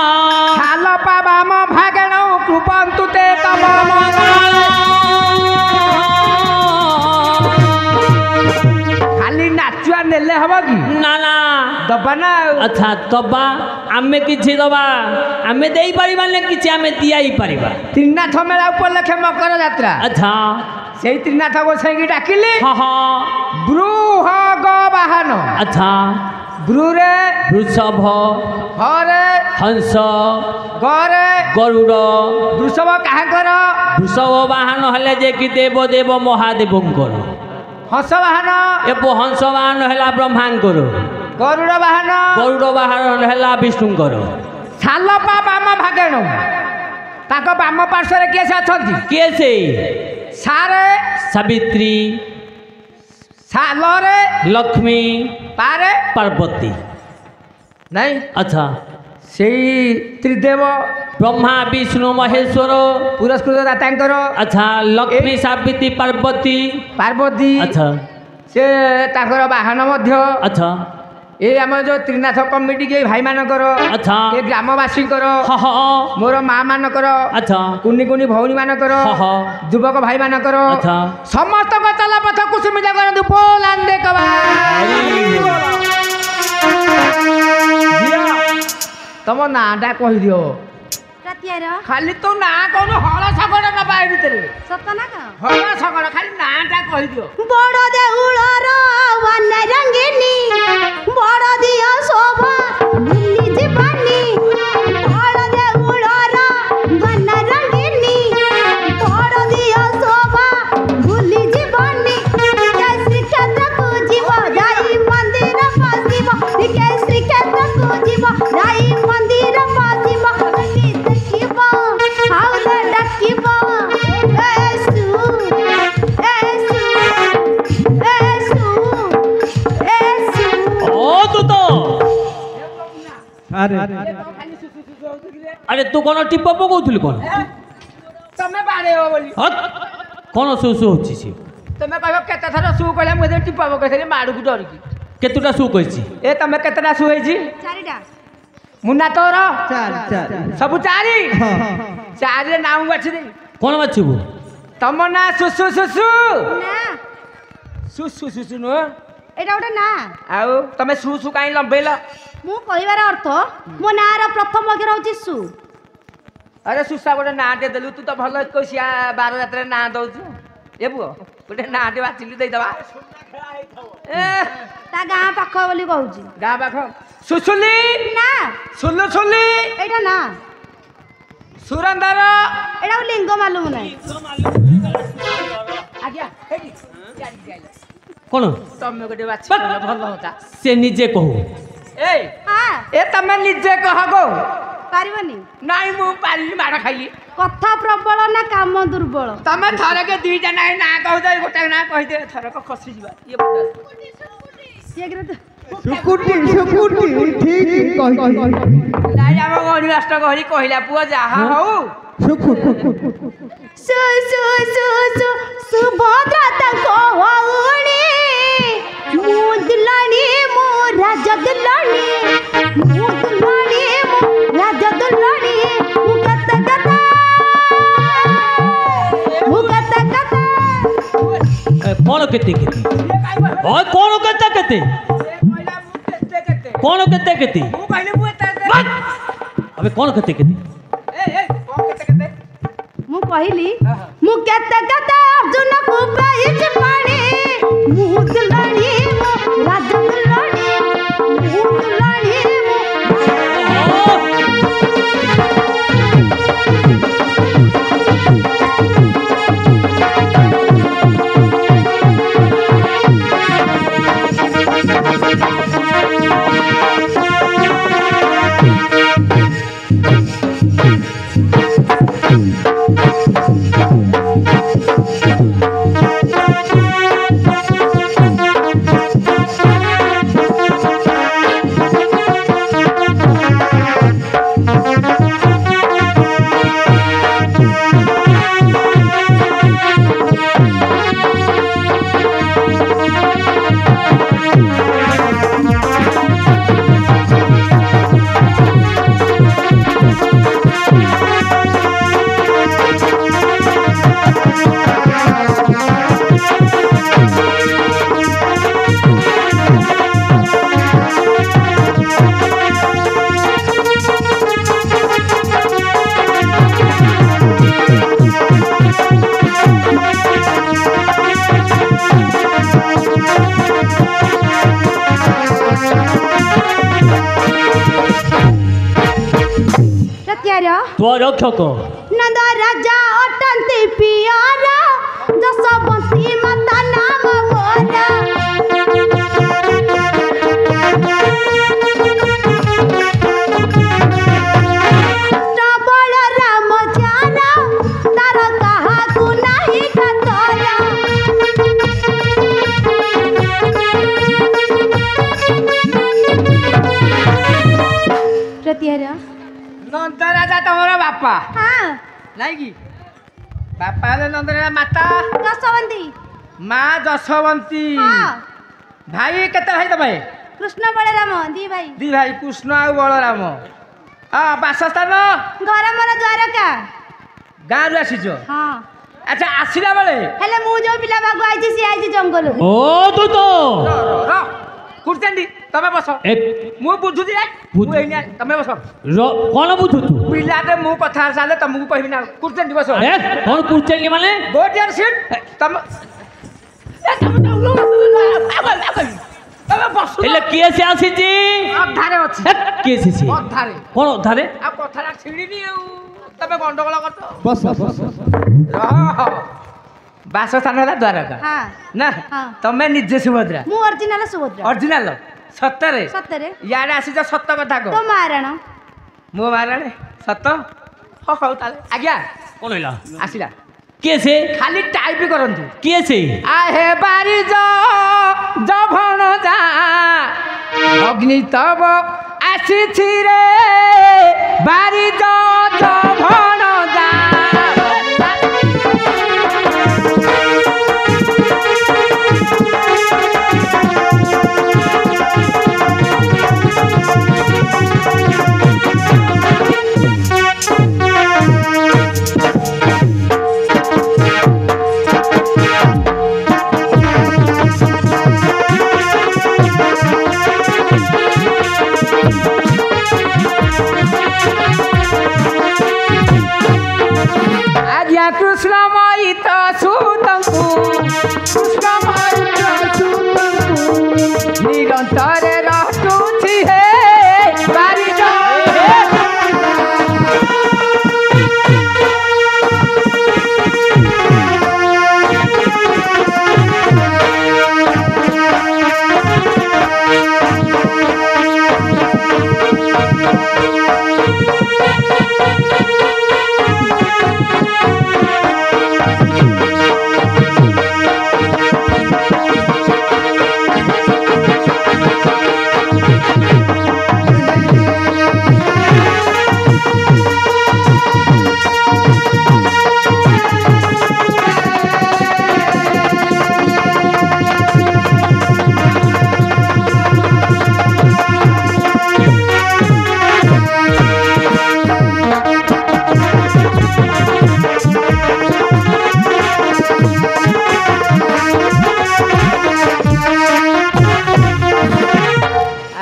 ଖାଲ ପାବାମ ଭାଗଣ କୃପନ୍ତୁ ତେ ତବ ଖାଲି ନାଚୁଆ ନେଲେ ହବ କି ना ना ଦବା ନା ଆଉ अच्छा दबा आमे किछि दबा आमे देई परिबा ने किछि आमे दियाई परिबा ତ୍ରିନାଥ ମେଳା ଉପଲକ୍ଷେ ମକର ଯାତ୍ରା अच्छा ସେଇ ତ୍ରିନାଥ ଗୋସାଇକି ଡାକିଲି हाँ हाँ ବୃହଗ ବାହନ अच्छा ବୃରେ वृषभ ହରେ हंस ଗରେ गरुड़ ବୃଷଭ କାହାଙ୍କର वृषभ वाहन हले जे कि देव देव महादेवंकर ହଂସ ବାହନ एबो हंस वाहन हला ब्रह्मांकर ଗରୁଡ଼ ବାହନ गरुड़ वाहन हला विष्णुंकर ଶାଲପା ବାମ ଭାଗେଣ ତାଙ୍କ ବାମ ପାର୍ଶ୍ୱରେ କିଏ ସେ ଅଛନ୍ତି किए से ସାରେ सावित्री ଶାଲରେ लक्ष्मी ପାରେ पार्वती ନାଇଁ अच्छा ସେଇ ତ୍ରିଦେବ ब्रह्मा विष्णु महेश्वर ପୁରସ୍କୃତ ଦାତାଙ୍କର अच्छा लक्ष्मी सावित्री पार्वती ପାର୍ବତୀ अच्छा ସେ ତାଙ୍କର ବାହନ ମଧ୍ୟ अच्छा ଏ ଆମର ଯୋଉ ତ୍ରିନାଥ କମିଟି କି ଭାଇମାନଙ୍କର अच्छा ଏ ଗ୍ରାମବାସୀଙ୍କର हाँ हाँ ମୋର ମା ମାନଙ୍କର अच्छा କୁନି କୁନି ଭଉଣୀ ମାନଙ୍କର हाँ हाँ ଯୁବକ ଭାଇ ମାନଙ୍କର अच्छा ସମସ୍ତଙ୍କ ଚଲାପଥ କୁସୁମିତ କରନ୍ତୁ ବୋଲାନ୍ଦେ କବା ତମ ନାଁଟା କହିଦିଅ ରାତିଆର ଖାଲି ତୋ ନାଁ କହୁନୁ ହଳ ଶଗଡ଼ ନବା ଏ ଭିତରେ ସତ ନା କଣ ହଳ ଶଗଡ଼ ଖାଲି ନାଁଟା କହିଦିଅ ବଡ଼ ଦେଉଳର ବନ ରଙ୍ଗିନୀ ବଡ଼ ଦିଅ ଶୋଭା ଭୁଲି ଯିବାନି ବଡ଼ ଦେଉଳର ବନ ରଙ୍ଗିନୀ ବଡ଼ ଦିଅ ଶୋଭା ଭୁଲି ଯିବାନି ଟିକେ ଶ୍ରୀକ୍ଷେତ୍ରକୁ ଯିବ ଯାଇ ମନ୍ଦିର ପଶିବ ଟିକେ ଶ୍ରୀକ୍ଷେତ୍ରକୁ ଯିବ ଯାଇ ମନ୍ଦିର ପଶିବ ଦେଖିବ ହାଉଲେ ଡାକିବ ଏସୁ ଏସୁ ଏସୁ ଏସୁ ओ तू तो अरे अरे तू कौन टिप पकौथुल कौन ତମେ ବାଡ଼େଇବ ବୋଲି हट कौन सु सु होछि सी ତମେ କହିବ କେତେ ଥର ସୁ କହିଲା ମୁଁ ଏତେ ଟିପା ପକେଇଥିଲି ମାଡ଼କୁ ଡରିକି केतुटा सु कहिछि ଏ ତମେ କେତେଟା ସୁ ହେଇଛି ଚାରିଟା ମୁନା ତୋର चार ସବୁ ଚାରି हाँ ଚାରିରେ ନାମ ବାଛିଦେବି कौन बाछिबु ତମ ନାଁ ସୁସୁ ସୁସୁ ନା ସୁସୁ ସୁସୁ ନୁହଁ ଏଇଟା ଗୋଟେ ନା ଆଉ ତମେ ସୁ ସୁ କାହିଁ ଲମ୍ବେଇଲ ମୁଁ କହିବାର ଅର୍ଥ ମୋ ନାଁର ପ୍ରଥମ ଅକ୍ଷର ହଉଛି ସୁ ଆରେ ସୁସା ଗୋଟେ ନାଁଟେ ଦେଲୁ ତୁ ତ ଭଲ 21 ବାର ଯାତ୍ରାରେ ନାଁ ଦଉଛୁ ଏ ପୁଅ ଗୋଟେ ନାଁଟେ ବାଛିଲି ଦେଇଦବା ଏ ତା ଗାଁ ପାଖ ବୋଲି କହୁଛି ଗାଁ ପାଖ ସୁସୁଲି ନା ସୁଲୁ ସୁଲି ଏଇଟା ନା ସୁରନ୍ଦର ଏଇଟା ଲିଙ୍ଗ ମାଲୁମ ନାହିଁ ଆଜ୍ଞା ହେଇଟି ଚାରିକି ଆଇଲ कौन ତମେ ଗୋଟେ ବାଛି ଭଲ ହୁଅନ୍ତା से निजे कहू ଏ ହଁ ଏ ତମେ ନିଜେ କହ ଗୋ ପାରିବନି ନାଇଁ ମୁଁ ପାରିଲି ମାଡ଼ ଖାଇଲି କଥା ପ୍ରବଳ ନା କାମ ଦୁର୍ବଳ ତମେ ଥରକେ ଦୁଇଟା ନାଇଁ ନାଁ କହୁଛ ଗୋଟେ ନାଁ କହିଦେ ଥରକ ଖସିଯିବା ଇଏ ବୁଝା ଶୀଘ୍ର ତ सुकुटी ठीक कहि ନାଇଁ ଆମ ଗଣି ରାଷ୍ଟ୍ର ଗହଳି କହିଲା ପୁଅ ଯାହା ହଉ सुकुटी ସୁ ସୁ ସୁ ସୁ ସୁଭଦ୍ରା ତାଙ୍କ ଭଉଣୀ ମୁଁ ଦୁଲାଣୀ ମୁଁ ରାଜ ଦୁଲାଣୀ ମୁଁ ଦୁଲାଣୀ ମୁଁ ରାଜ ଦୁଲାଣୀ ମୁଁ କତା କତା कौन केते केते ओए कौन केते केते कौन केते केते ମୁଁ କହିଲି ମୁଁ ଏତେ मत अबे कौन केते केते କଣ କେତେ ମୁଁ କହିଲି ମୁଁ କେତେ କେତେ ଅର୍ଜୁନକୁ ପାଇଛି ପାଣି ମୁଁ ଦୁଲାଣୀ ମୁଁ तुलानी रक्षक नंद राजा अटंती पियारा जसवंती माता नाम मोरा प्रबल राम जाना तार कहा को नहीं कतरा प्रतिहारा नंद राजा तमरा बापा हाँ नहीं कि बापा हेले नंद राजा माता जसवंती माँ जसवंती हाँ भाई केते भाई तमे कृष्ण बलराम दी भाई दी भाई कृष्ण आ बलराम बासस्थान घर मोर द्वारका गाँ रु आसीच हाँ अच्छा आसिला बेले हेले मु जो पिला बागु आइछि से आइछि जंगल ओ तू तो कुर्चंडी तमे बस मु बुझुदी रे मु एइना तमे बस कौन बुझु तू पिलाटे मु कथा साले तुमको कहबी ना कुर्चंडी बस ए कौन कुर्चेंगे माने गोट यार सीट तम तमे बस एले किए से आसी जी अधारे अछि किए से सी अधारे कौन अधारे आ कथारा छिड़ीनी तमे गंडगोल करतो बस बस बासस्थान है द्वारका हाँ ना हाँ। तमे निजे सुभद्रा मु ओरिजिनल सुभद्रा ओरिजिनल सत्तरे सତରେ यार आसीच सत्त कथा तो को मारण मो माराणे सत्त हो ताले आज्ञा कौन हैला आसिला किए से खाली टाइप करंतु किए से आहे बारी जभण जा अग्नि तब आसी रे बारी जभण जा आज्ञा कृष्णमयी त सुतंकु कृष्णमयी त सुतंकु निरंतर रहतुछि हे बारी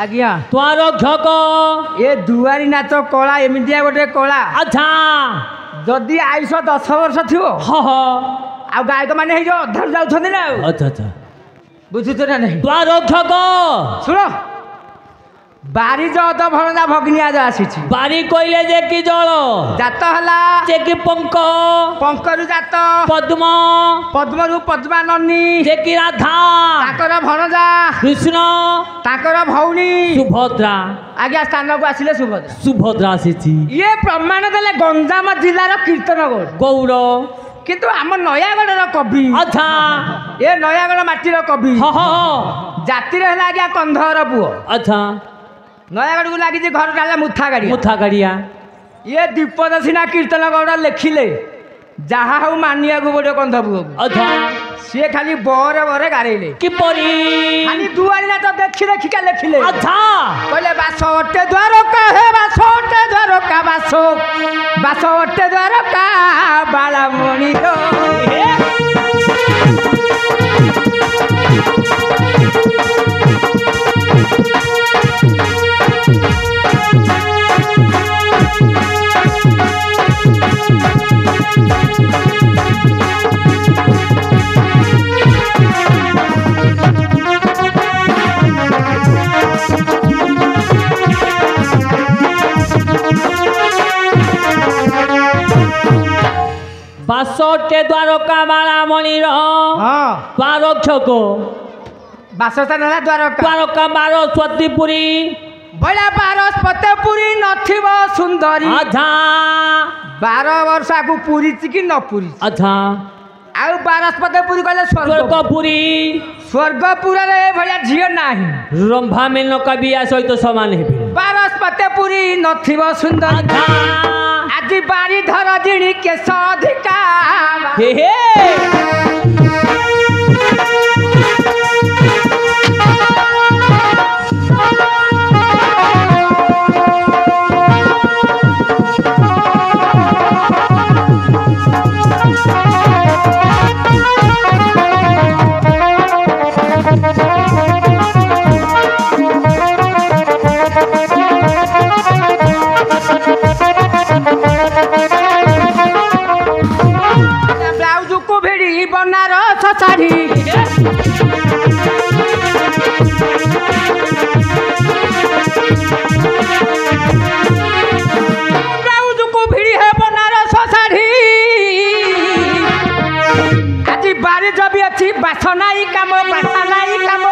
आज्ञा तुआर रक्षक ये दुआरी नाच कला एमितिया गोटे कला अच्छा जदि आयुष 10 वर्ष थियो हाँ हाँ आ गायक माने हे जो अधार जाउछन ना अच्छा अच्छा बुझुछ ना नहीं तुआर रक्षक सुनो बारी जो तो भणजा भगिनिया जो आसीछि बारी कहले जे कि जल जात हला जे कि पंक पंकरु जात पद्म पद्मरु पद्माननी जे कि राधा ताकर भणजा कृष्ण ताकर भौणी सुभद्रा आज्ञा स्थान को आसिले सुभद्रा सुभद्रा आसीछि ये प्रमाण देले गंजाम जिल्लार कीर्तनगढ़ गौर किंतु आम नयागढ़ कवि अच्छा ये नयागढ़ माटीर कवि जाति है आज्ञा कंधर पुओ अच्छा नयागढ़ को लगी घर डाला मुथा गाड़ी मुथा गाड़िया ये दीपद सिना कीर्तनगढ़ लिखिले जहा हूँ मानिया को पड़ो कंध पुओ अच्छा सी खाली बरे बरे गारेले किपरि खाली दुआरी ना तो देखी देखिका लिखिले अच्छा कहले बास अटे द्वारका हे बास अटे द्वारका बास बास अटे द्वारका बालामणि बासटे द्वारका बालामणिर हाँ द्वारक्षक बासस्थान है द्वारका द्वारका बारस्वतीपुरी बड़ा बारस्पतिपुरी नथिब सुंदरी अच्छा 12 वर्षा को पूरी कि न पूरी अच्छा आउ बारस्पतिपुरी कहले स्वर्गपुरी स्वर्गपुर रे भलिया झियो नाही रंभा मेन कबिया सहित समान हेबे बारस्पतिपुरी नथिब सुंदर अच्छा आज बारी धर जिणी के अधिकार हे हे ब्लाउज को भिड़ी बनारस साड़ी ब्लाउज को भिड़ी है बनारस साड़ी आज बारी जबी अच्छी बासनाई काम बासनाई काम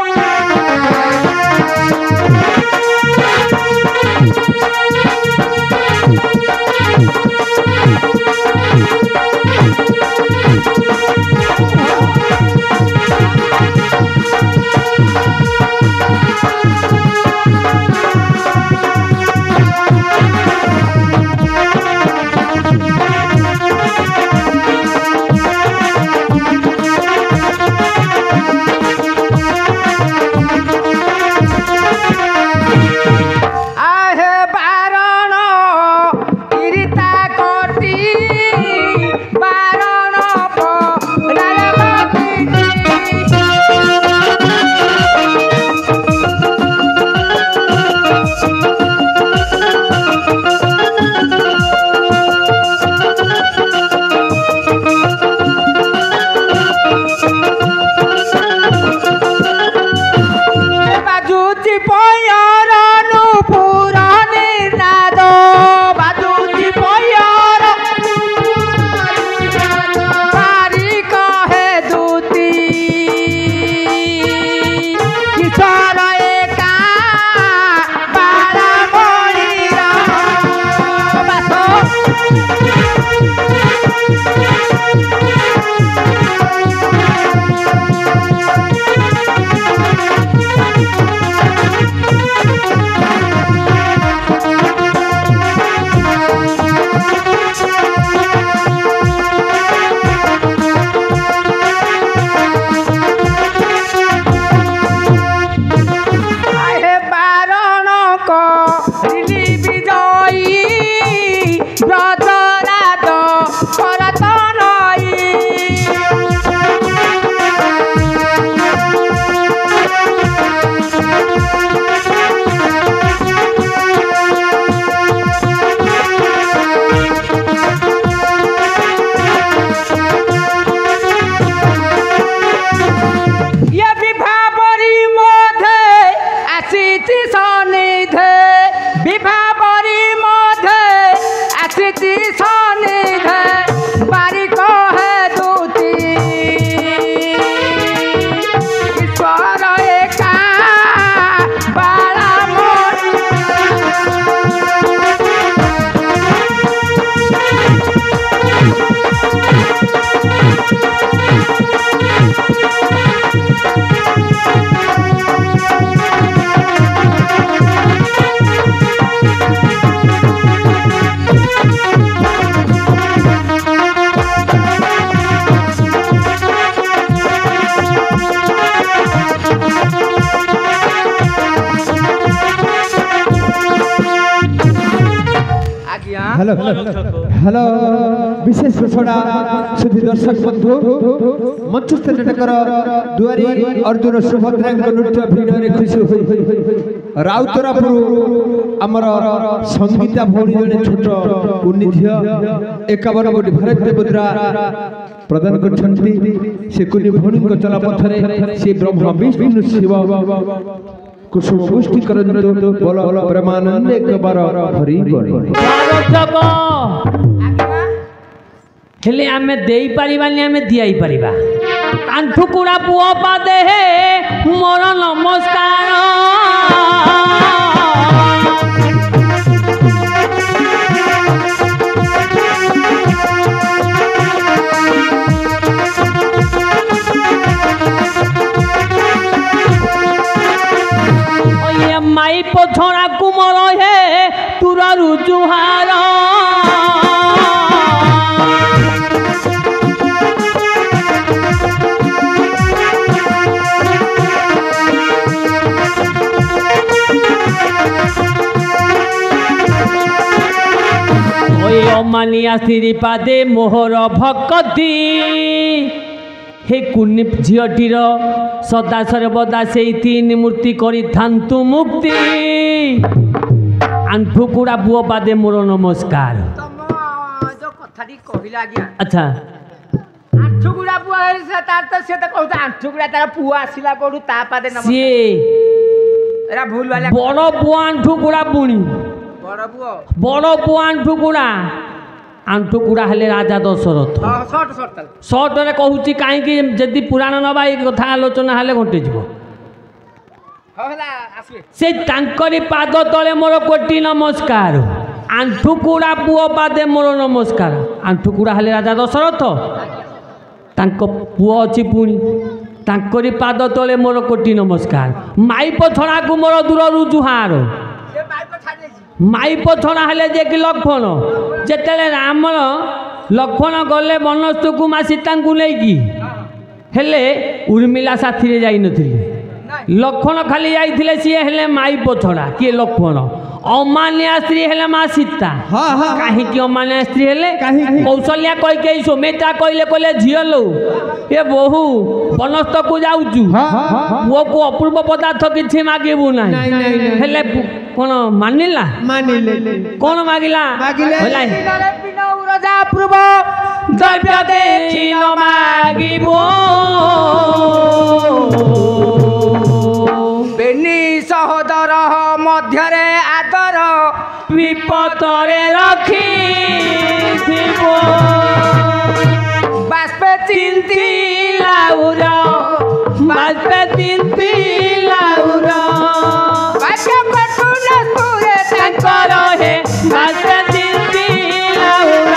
हेलो हेलो विशेष घोषणा सुधी दर्शक बंधु मंचस्थ नाटकर दुआरी अर्जुन सुभद्रा नृत्य अभिनय खुशी हुई राउतरापुर आमर संगीता भौणी जड़े छोट उन्नी झी 51 कोटी भारतीय मुद्रा प्रदान कर से कुनी भौणी चला पथरे से ब्रह्म विष्णु शिव कुसुम पुष्टि करंतु बोल प्रेमानंद एक बार हरि बोल हेले आमे देई परिबानी आमे दियाई परिबा कांठुकुड़ा पुओ पादे हे मोर नमस्कार ओये माई पोछड़ा कुमर हे तुरा रुजुहार मानिया श्रीपादे मोहर भक्ति हे कुनी झीटीर सदा सर्वदा से तीन मूर्ति करी थांतु मुक्ति आंठुकुड़ा बुओ पादे मोर नमस्कार जो कथाटी कहिला गया अच्छा आंठुकुड़ा बुआ से तार तो से तो कहता आंठुकुड़ा तार पुआ आसिला पडू ता पादे नमस्कार सी एरा भूल वाला बड़ बुआ आंठुकुड़ा बुणी बड़ बुआ आंठुकुड़ा आंठुकुड़ा हेले राजा दशरथ सर्ट रे कहूची कहीं जदि पुराण नबा ये कथा आलोचना हेले घंटे जीव से तांकरी पाद तले मोर कोटी नमस्कार आंठुकुड़ा पुओ पादे मोर नमस्कार आंठुकुड़ा हेले राजा दशरथ तांको पुओ अछि पुणी तांकरी पाद तले मोर कोटी नमस्कार माई पछड़ा को मोर दूर जुहार माई पछड़ा हेले जे कि लक्ष्मण जेतेले रामर लक्ष्मण गले बनस्तु को मा सीता को लेकी हेले उर्मिला साथी रे जाई नथिले लक्ष्मण खाली जाइथिले सिए हेले माई पछड़ा के लक्ष्मण अमान्या स्त्री हेले मा सीता काहे कि अमान्या स्त्री हेले कौशल्या कहि के सोमेता कहले कहले झियो लो ए बहु बनस्त को जाउचु वो को अपूर्व पदार्थ किछि मागेबु नै हेले कोन मानिला मानिले कोन मागिला होला राजा पूर्व द्रव्य देखि न मागिबो बेनी सहोदर मध्यरे आदर विपतरे रखी थिबो बाष्पे चिंती लाउर बाष्पे चिंती लाउर बाष्पे कटुना सुरे शंकर हे बाष्पे चिंती लाउर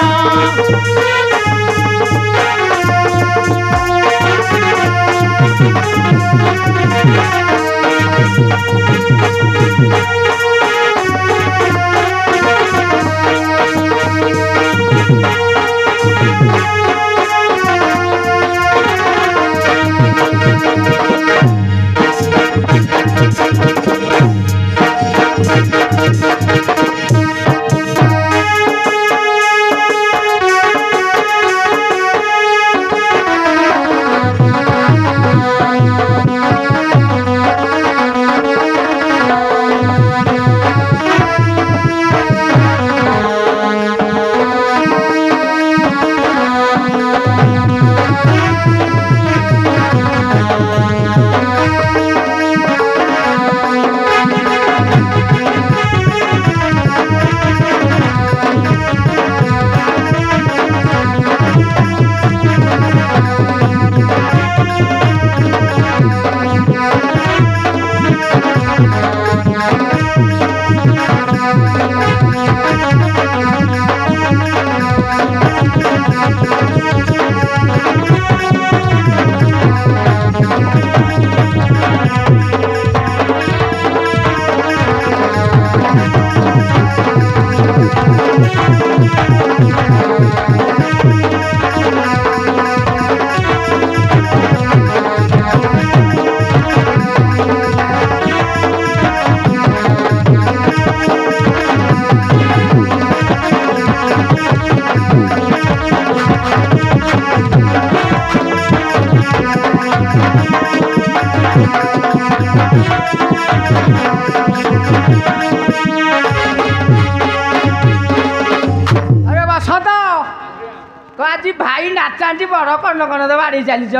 ଭାଇ ନାଚାନ୍ତି ବଡ଼ କଣ କଣ ତ ବାଡ଼ି ଚାଲିଛ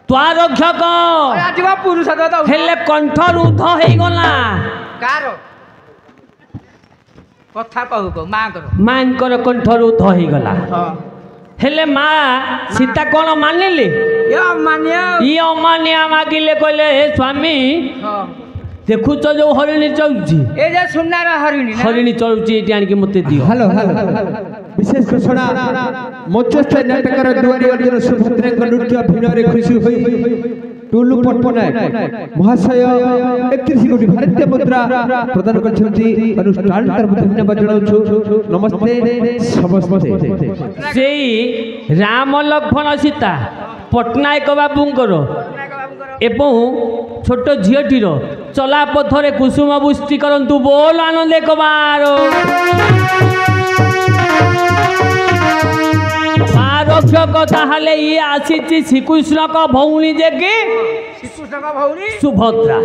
ତ୍ୱା ରକ୍ଷକ ଆଜି କଣ ପୁରୁଷ ତ ଦଉ ହେଲେ କଣ୍ଠ ରୁଦ୍ଧ ହେଇଗଲା କାର କଥା କହୁ କହୁ ମାଙ୍କର ମାଙ୍କର କଣ୍ଠ ରୁଦ୍ଧ ହେଇଗଲା ହେଲେ ମା ସୀତା କଣ ମାନିଲେ ଏ ଅମାନ୍ୟ ଇ ଅମାନିଆ ମାଗିଲେ କହିଲେ ହେ ସ୍ୱାମୀ ଦେଖୁଛ ଯୋଉ ହରିଣୀ ଚଳୁଛି ଏ ଯେ ସୁନାର ହରିଣୀ ନା? ହରିଣୀ ଚଳୁଛି ଏଠି ଆଣିକି ମତେ ଦିଅ ହ୍ୟାଲୋ ବିଶେଷ ଘୋଷଣା ମଞ୍ଚସ୍ଥ ନାଟକର ଦୁଆରୀ ଅର୍ଜୁନ ସୁଭଦ୍ରାଙ୍କ ନୃତ୍ୟ ଅଭିନୟରେ ଖୁସି ହୋଇ ଟୁଲୁ ପଟ୍ଟନାୟକ ମହାଶୟ 31 କୋଟି ଭାରତୀୟ ମୁଦ୍ରା ପ୍ରଦାନ କରିଛନ୍ତି ଅନୁଷ୍ଠାନ ତରଫରୁ ଧନ୍ୟବାଦ ଜଣାଉଛୁ ନମସ୍ତେ ସମସ୍ତେ ସେଇ ରାମ ଲକ୍ଷ୍ମଣ ସୀତା ପଟ୍ଟନାୟକ ବାବୁଙ୍କର ଏବଂ ଛୋଟ ଝିଅଟିର ଚଲା ପଥରେ କୁସୁମ ବୃଷ୍ଟି କରନ୍ତୁ ବୋଲ ଆନନ୍ଦେ କବାର ରକ୍ଷକ ତାହେଲେ ଇଏ ଆସିଛି ଶ୍ରୀକୃଷ୍ଣଙ୍କ ଭଉଣୀ ଯେ କି ଶ୍ରୀକୃଷ୍ଣଙ୍କ ଭଉଣୀ ସୁଭଦ୍ରା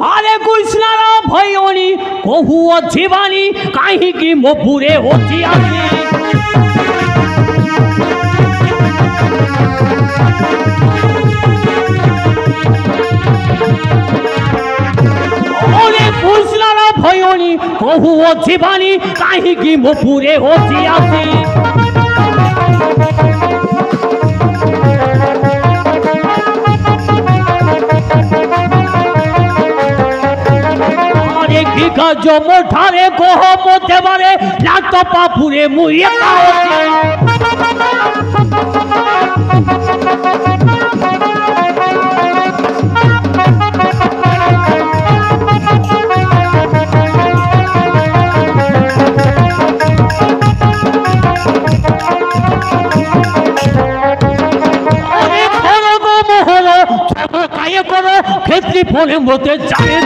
ଆରେ କୃଷ୍ଣର ଭଉଣୀ କହୁ ଅଛି ବାଣୀ କାହିଁକି ମୋ ପୁରେ ଅଛି ଆସି କୃଷ୍ଣର ଭଉଣୀ କହୁ ଅଛି ବାଣୀ କାହିଁକି ମୋ ପୁରେ ଅଛି ଆସି জমো ঠারে কহ মতে বারে লাট পাপুরে মুই একা ক্ষেত্রী ফোনে মতে জানে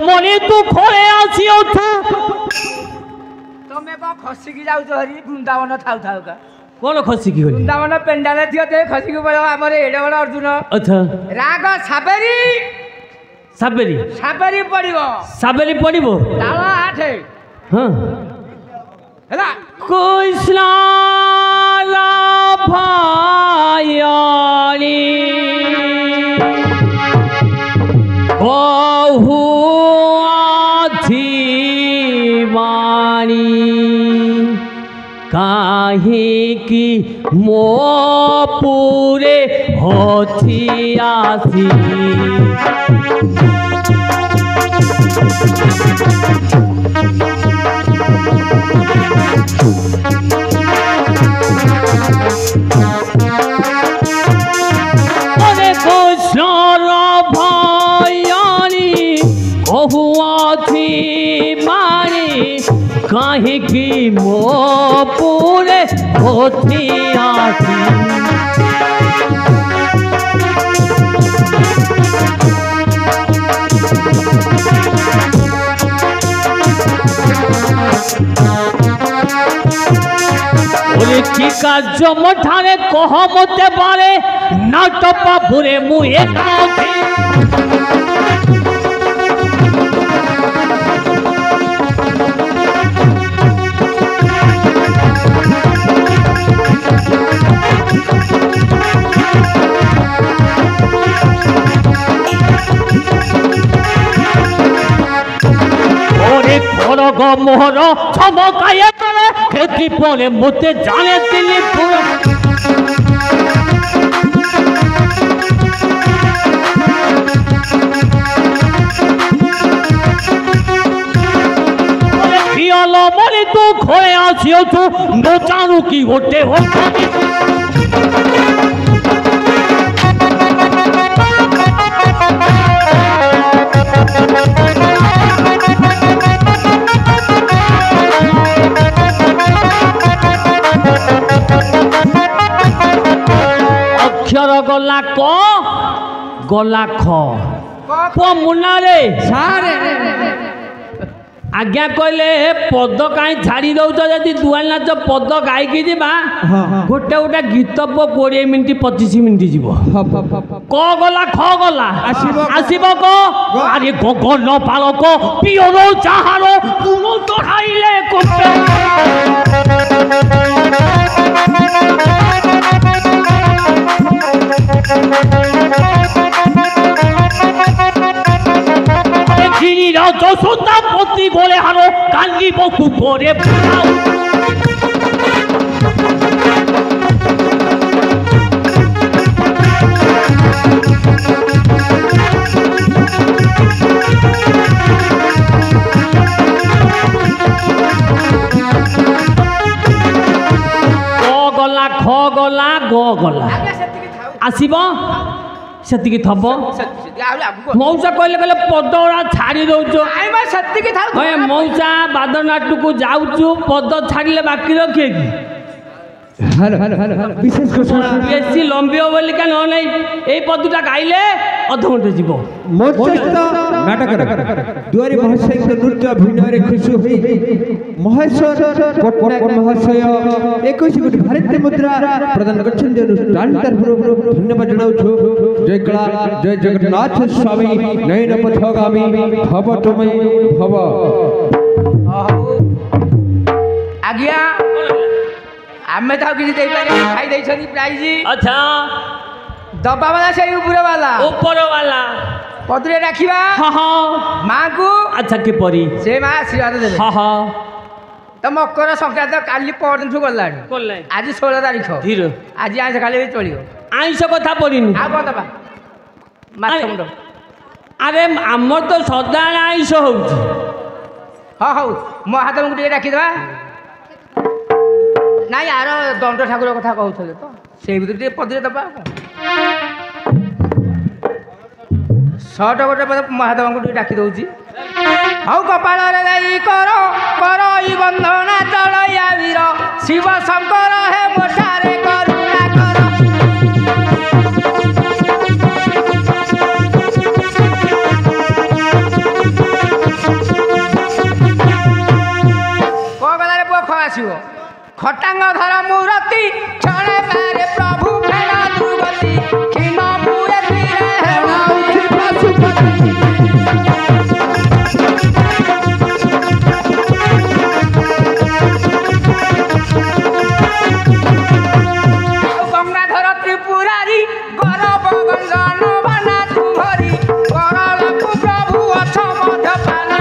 মনে তু ঘরে আসিও ତମେ କଣ ଖସିକି ଯାଉଛ ହରି ବୃନ୍ଦାବନ ଥାଉ ଥାଉ କା কোন খসিকি গলি ବୃନ୍ଦାବନ ପେଣ୍ଡାରେ ଥିବ ତେ ଖସିକି ପଳେଇବ ଆମର ଏଡେ ବଡ଼ ଅର୍ଜୁନ আচ্ছা ରାଗ ସାବେରୀ সাবেরি ସାବେରୀ ପଡ଼ିବ সাবেরি পড়িব ତାଳ ଆଠେ হ্যাঁ ହେଲା কৃষ্ণ ভায়ানি বহু আধিবাণী কাহিকি মো পুরে হছি আসি কৃষ্ণর ভয়ানি কহু আধিবাণী কাহিকি মো পুরে হছি আসি কি কার্য মঠারে কহ মতে পারে নাট পাপুরে মু একা খড়গ মোহর ছমকায়ে করে ক্ষেত্রী পরে মতে জানে তিনি পুরো পিয়াল মনে তো ঘরে আসিও তো নচানু কি ওটে হতে অক্ষর গলা ক গলা খ মুনারে আজ্ঞা কইলে পদ কাই ছাড়ি দৌছ যদি দুয়াল নাচ পদ গাইকি যা গোটে গোটে গীত 20 মিনিট 25 মিনিট যাব ক গলা খ গলা আসিব আসিব ক আরে গগন পালক পিয়র যাহার কোন চড়াইলে করতে গিরিরা যশোদা পতি বলে হারো কান্দিব কুকুরে বুঝাও খ গলা গ গলা আসিব সেতিকি থব মৌসা কইলে কইলে পদরা ছাড়ি দଉଛୁ ସେତିକି ଥାଉ মৌসা বাদনাটুকু যাଉଛୁ পদ ছাড়িলে বাকি রক্ষে কি হ্যালো হ্যালো হ্যালো হ্যালো বিশেষ ঘোষণা বেশি লম্বিব বলি কেন নাই এই পদটা গাইলে অধঘন্টে যাব মঞ্চস্থ নাটকর দুয়ারি মহাশয়ଙ୍କ ନୃତ୍ୟ ଅଭିନୟରେ ଖୁସି ହୋଇ ମହେଶ୍ୱର ପଟ୍ଟନାୟକ ମହାଶୟ 21 କୋଟି ଭାରତୀୟ ମୁଦ୍ରା ପ୍ରଦାନ କରିଛନ୍ତି ଅନୁଷ୍ଠାନ ତରଫରୁ ଧନ୍ୟବାଦ ଜଣାଉଛୁ ଜୟ କଳା ଜୟ ଜଗନ୍ନାଥ ସ୍ୱାମୀ ନୟନ ପଥଗାମୀ ଭବ ତୁମେ ଭବ ଆଜ୍ଞା ଆମେ ତାକୁ କିଛି ଦେଇପାରିବୁ ଖାଇ ଦେଇଛନ୍ତି ପ୍ରାଇଜ ଆଚ୍ଛା ଦବା ବାଲା ସେଇ ଉପର ବାଲା ପଦରେ ଡାକିବା ହଁ ହଁ ମାଙ୍କୁ ଆଚ୍ଛା କିପରି ସେ ମା ଆଶୀର୍ବାଦ ଦେବେ ହଁ ହଁ ତ ମକର ସଂକ୍ରାନ୍ତି କାଲି ପରଦିନଠୁ ଗଲାଣି ଆଜି 16 ତାରିଖ ଧୀର ଆଜି ଆଇଁଷ ଖାଲି ବି ଚଳିବ ଆଇଁଷ କଥା ପଡ଼ିନି ଆଉ କ'ଣ ଦବା ମାଛ ମୁଣ୍ଡ ଆରେ ଆମର ତ ସଦାବେଳେ ଆଇଁଷ ହଉଛି ହଁ ହଉ ମୋ ହାତଙ୍କୁ ଟିକେ ଡାକିଦେବା ନାଇଁ ଆର ଦଣ୍ଡ ଠାକୁର କଥା କହୁଥିଲେ ତ ସେଇ ଭିତରେ ଟିକେ ପଦରେ ଦେବା ସଟ ଗୋଟେ ମହାଦେବଙ୍କୁ ଟିକେ ଡାକି ଦଉଛି ହଉ କପାଳରେ ଦେଇ କର କର ଇ ବନ୍ଧନା ଚଳଇଆ ବୀର ଶିବ ଶଙ୍କର ହେ ମୋଠାରେ କରୁଣା କର କୋ ଗଲାରେ ପୁଅ ଖ ଆସିବ ଖଟାଙ୍ଗ ଧର ମୂରତି ଛଣେ ପାରେ ପ୍ରଭୁ ଫେଣ ଦୁର୍ଗତି କ୍ଷୀଣ ପୁରେ ଧୀରେ ହେଣ ଉଠି ପଶୁପତି ଗଙ୍ଗାଧର ତ୍ରିପୁରାରୀ ଗରବ ଗଞ୍ଜନ ବାନା ତୁମରି କରଳକୁ ପ୍ରଭୁ ଅଛ ମଧ୍ୟପାନ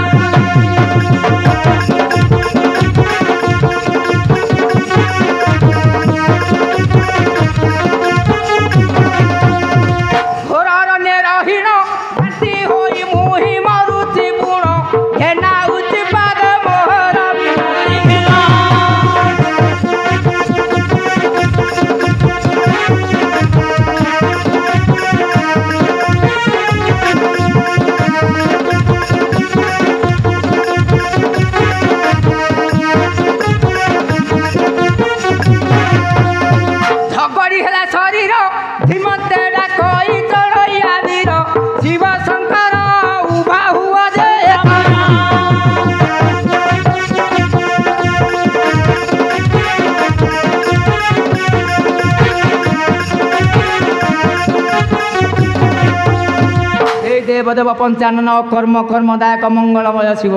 देवदेव पंचानन कर्म कर्मदायक मंगलमय शिव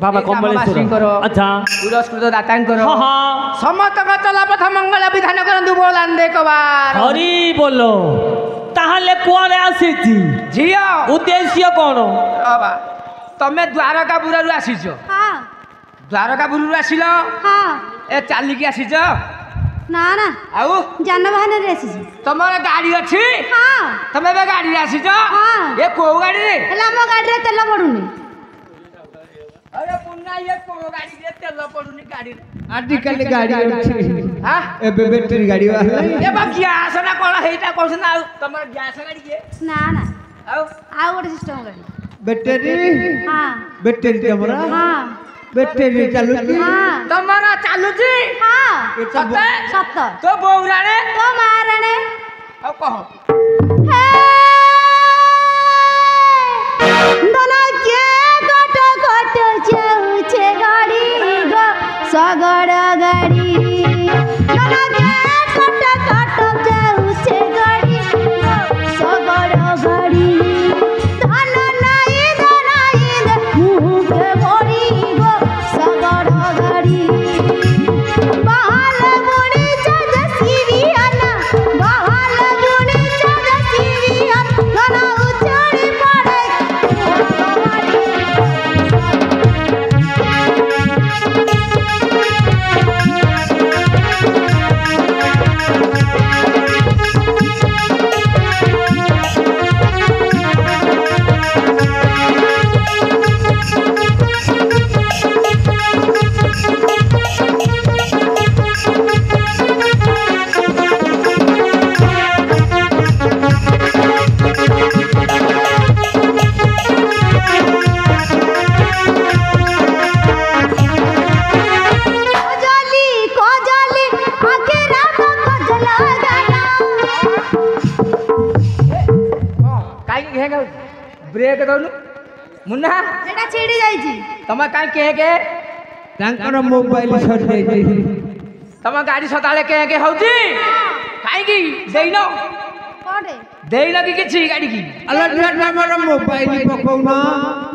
बाबा कमलेश्वर अच्छा पुरस्कृत दातांकर समस्त चलापथ मंगल विधान करंतु बोलांदे कबार हरि बोलो ताहले कोरे आसीची झियो उद्देश्य कोन बाबा तमे द्वारकापुर रु आसीछो हां द्वारकापुर रु आसिलो हां ए चाली की आसीछो ना ना आउ जानवाहन रे आसीछी तमर गाड़ी अछि हां तमे बे गाड़ी रे आसीछो हां ए को गाड़ी रे हला मो गाड़ी रे तेल पडुनी अरे पुन्ना ये को गाड़ी रे तेल पडुनी गाड़ी रे आजकल गाड़ी अछि हां ए बैटरी गाड़ी वाला ए बा ग्यास ना कोन हेटा कहसन आ तमर ग्यास गाड़ी के ना ना आउ गोटे सिस्टम गाड़ी बैटरी हां बैटरी हमरा हां बैटरी चालू हां तमरा चालू छी हां सत्य सत्य तो बौराणे तो मारणे अब कहो दोना के कट कट जाऊ छे गाड़ी गो सगड़ गाड़ी दोना के कट कट जाऊ छे गाड़ी गो सगड़ ବ୍ରେକ୍ ଦଉନୁ ମୁନା ଏଟା ଛିଡ଼ି ଯାଇଛି। ତମେ କାଇଁ କେ ତାଙ୍କର ମୋବାଇଲ ସରିଯାଇଛି। ତମ ଗାଡ଼ି ସଦାବେଳେ କେ ହଉଛି କାହିଁକି ଦେଇନ କୋଉଠି ଦେଇନ କି କିଛି ଗାଡ଼ିକି? ଆଲୋ ଆମର ମୋବାଇଲ ପକଉନ।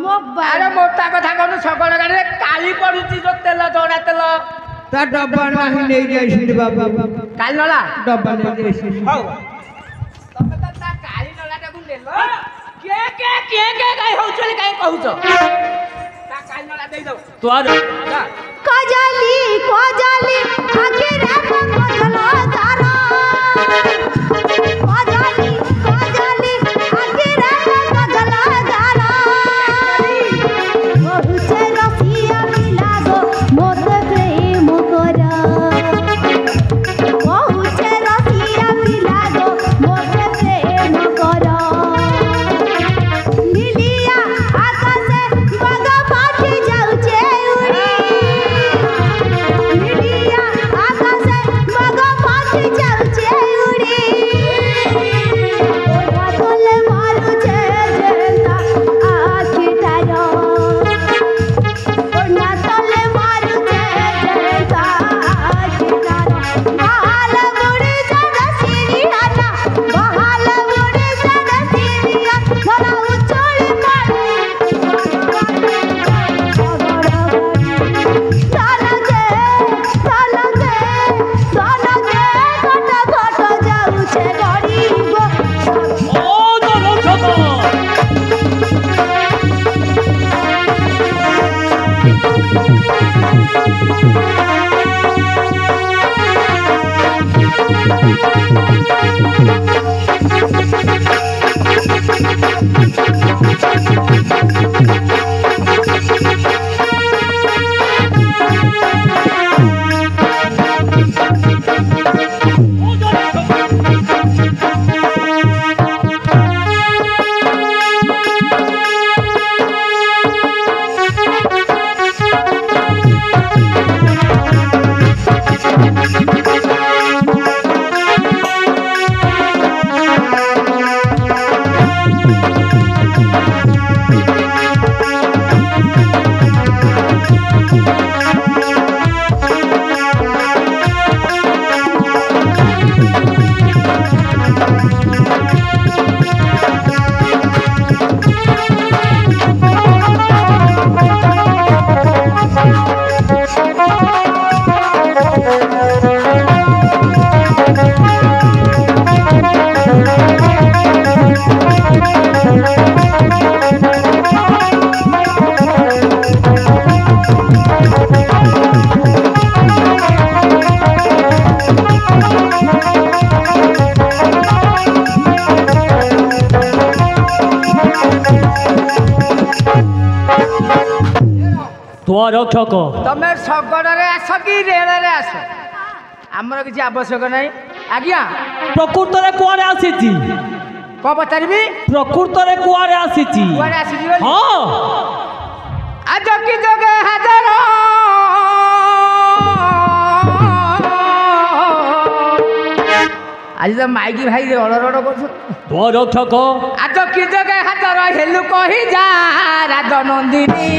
ମୋବାଇଲ ଆରେ ମୋଟା କଥା କହୁନୁ ଶଗଡ଼ ଗାଡ଼ିରେ କାଳି ପଡୁଛି ଯୋଉ ତେଲ ଜଡ଼ା ତେଲ ତା ଡବା ନାହିଁ ନେଇଯାଇଛନ୍ତି ବାବା। କାଳି ନଳା ଡବା ନେଇଯାଇଛନ୍ତି। ହଉ ତମେ ତ ତା କାଳି ନଳାଟାକୁ ନେଲ କେ କାଇଁ ହଉଛ ବୋଲି କାଇଁ କହୁଛ? ତା କାଳି ନଳା ଦେଇଦବ তোর কজালি কজালি আখিরে কজলা তারা কজালি কজালি আখিরে কজলা তারা বহুছে রসিয়া মিলাগো মোতে প্রেম করা বহুছে রসিয়া মিলাগো মোতে প্রেম করা নীলিয়া আকাশে বাগা পাখি যাচ্ছে উড়ি নীলিয়া আকাশে বাগা পাখি যাচ্ছে উড়ি ওরা তলে মারুছে জেলতা আখিটার ওরা তলে মারুছে জেলতা আখিটার বাহাল মুড়ি জানা সিরিয়ানা বাহাল মুড়ি জানা সিরিয়া ধরা উচড়ি পারে সালাগে সালাগে সালাগে ঘটা ঘটা যাচ্ছে গাড়ি গো ও দর্শক তোর রক্ষক ତମେ ଶଗଡ଼ରେ ଆସ କି ରେଳରେ ଆସ ଆମର କିଛି ଆବଶ୍ୟକ ନାହିଁ। ଆଜ୍ଞା প্রকৃতরে কুয়ারে আসিছি କଣ ପଚାରିବି? প্রকৃতরে কুয়ারে আসিছি କୁଆଡ଼େ ଆସିଯିବ? হ্যাঁ ଆଜ କି ଯୋଗେ ହାଜର ଆଜି ତ ମାଇକି ଭାଇ ଅଳରଡ଼ କରୁଛୁ। তোর রক্ষক ଆଜ କି ଯୋଗେ ହାଜର ହେଲୁ କହି ଯା ରାଜ ନନ୍ଦିନୀ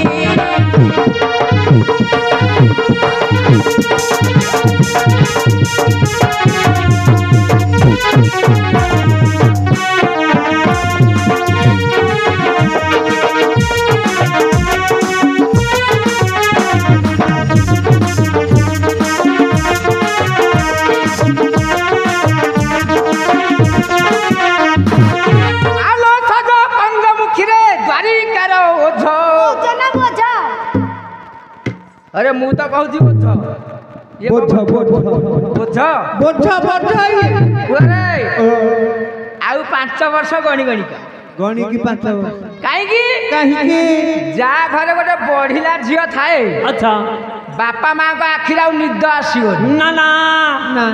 ଆଲୋ ସଜ ପଙ୍ଗମୁଖୀରେ ଦ୍ୱାରିକାର ଓଝ ଜନା ମଜା अरे मु तो कहूँ बोझ ये बोझ बोझ बोझ बोझ बोझ आउ 5 वर्ष गणी गणिका गणी की 5 वर्ष कहीं कहीं जा घरे गोटे बढ़िला झील थाए अच्छा बापा माँ को आखिर निद आसो ना ना ना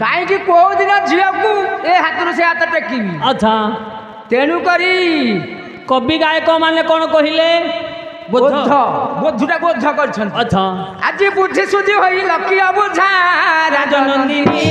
कहीं कौ दिन झील को ए हाथ से हाथ टेकी अच्छा तेणु करी कवि गायक माने कौन कहले बोझ बोझुटा बोझ कर अच्छा आज बुझी सुझी हो लकी बुझा राजनंदिनी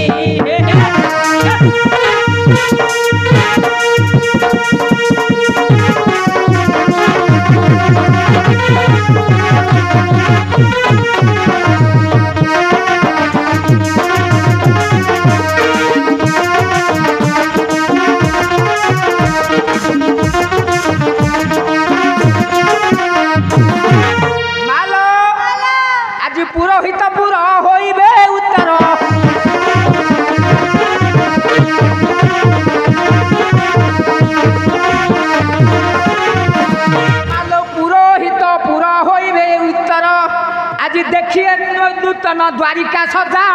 नूतन द्वारिका सजा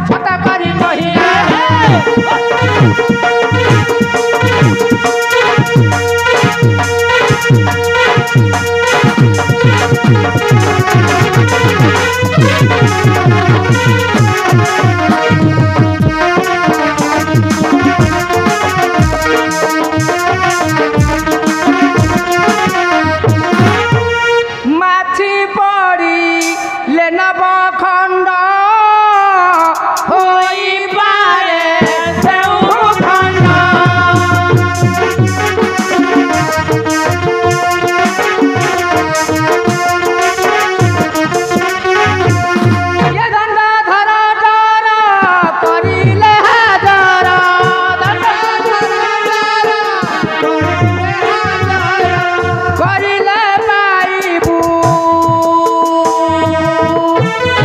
सता करी नहीं माछी पड़ी लेनब खंड होई पारे सेउ खंड ये दंड धर डर करिले हाजर करिले पाइबू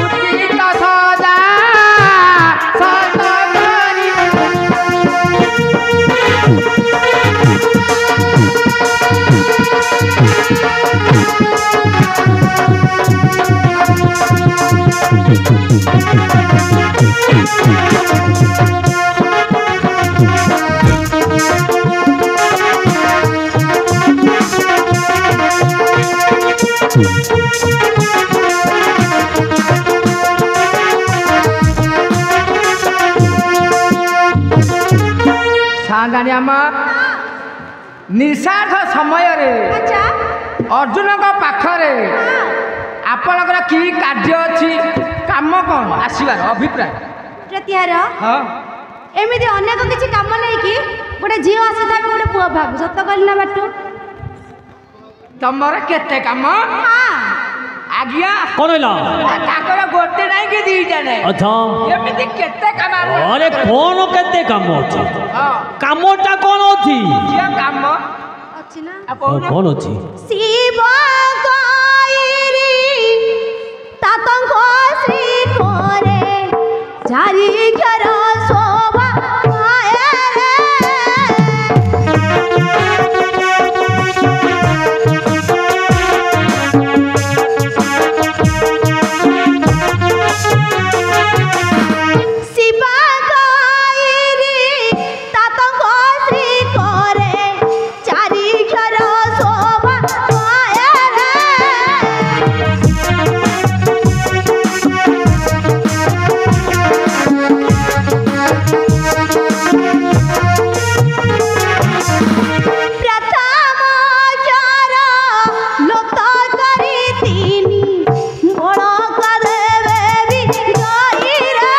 उचित सजा सत करी साधारण निषाध समय अच्छा अर्जुन पाखरे आपणकर कि कार्य अच्छी काम कौन आसबार अभिप्राय प्रतिहार हाँ एमती अनेक किसी कम नहीं कि गोटे झील आसी था गोटे पुआ भाग सत कहली ना बाटू तुमर केते काम हाँ आज्ञा कौन है ताकर गोटे नहीं कि दीटा नहीं अच्छा एमती केते काम अरे कौन केते काम अछि हाँ कामटा कौन अछि ये काम अच्छी ना कौन अछि शिव गायरी तातंग श्री कोरे झारी घर शोभा पाए रे। शिव गायरी तातंग श्री कोरे चारी घर शोभा पाए रे। प्रथम चार लोक करी तीनी बड़ कदेवे भी गई रे।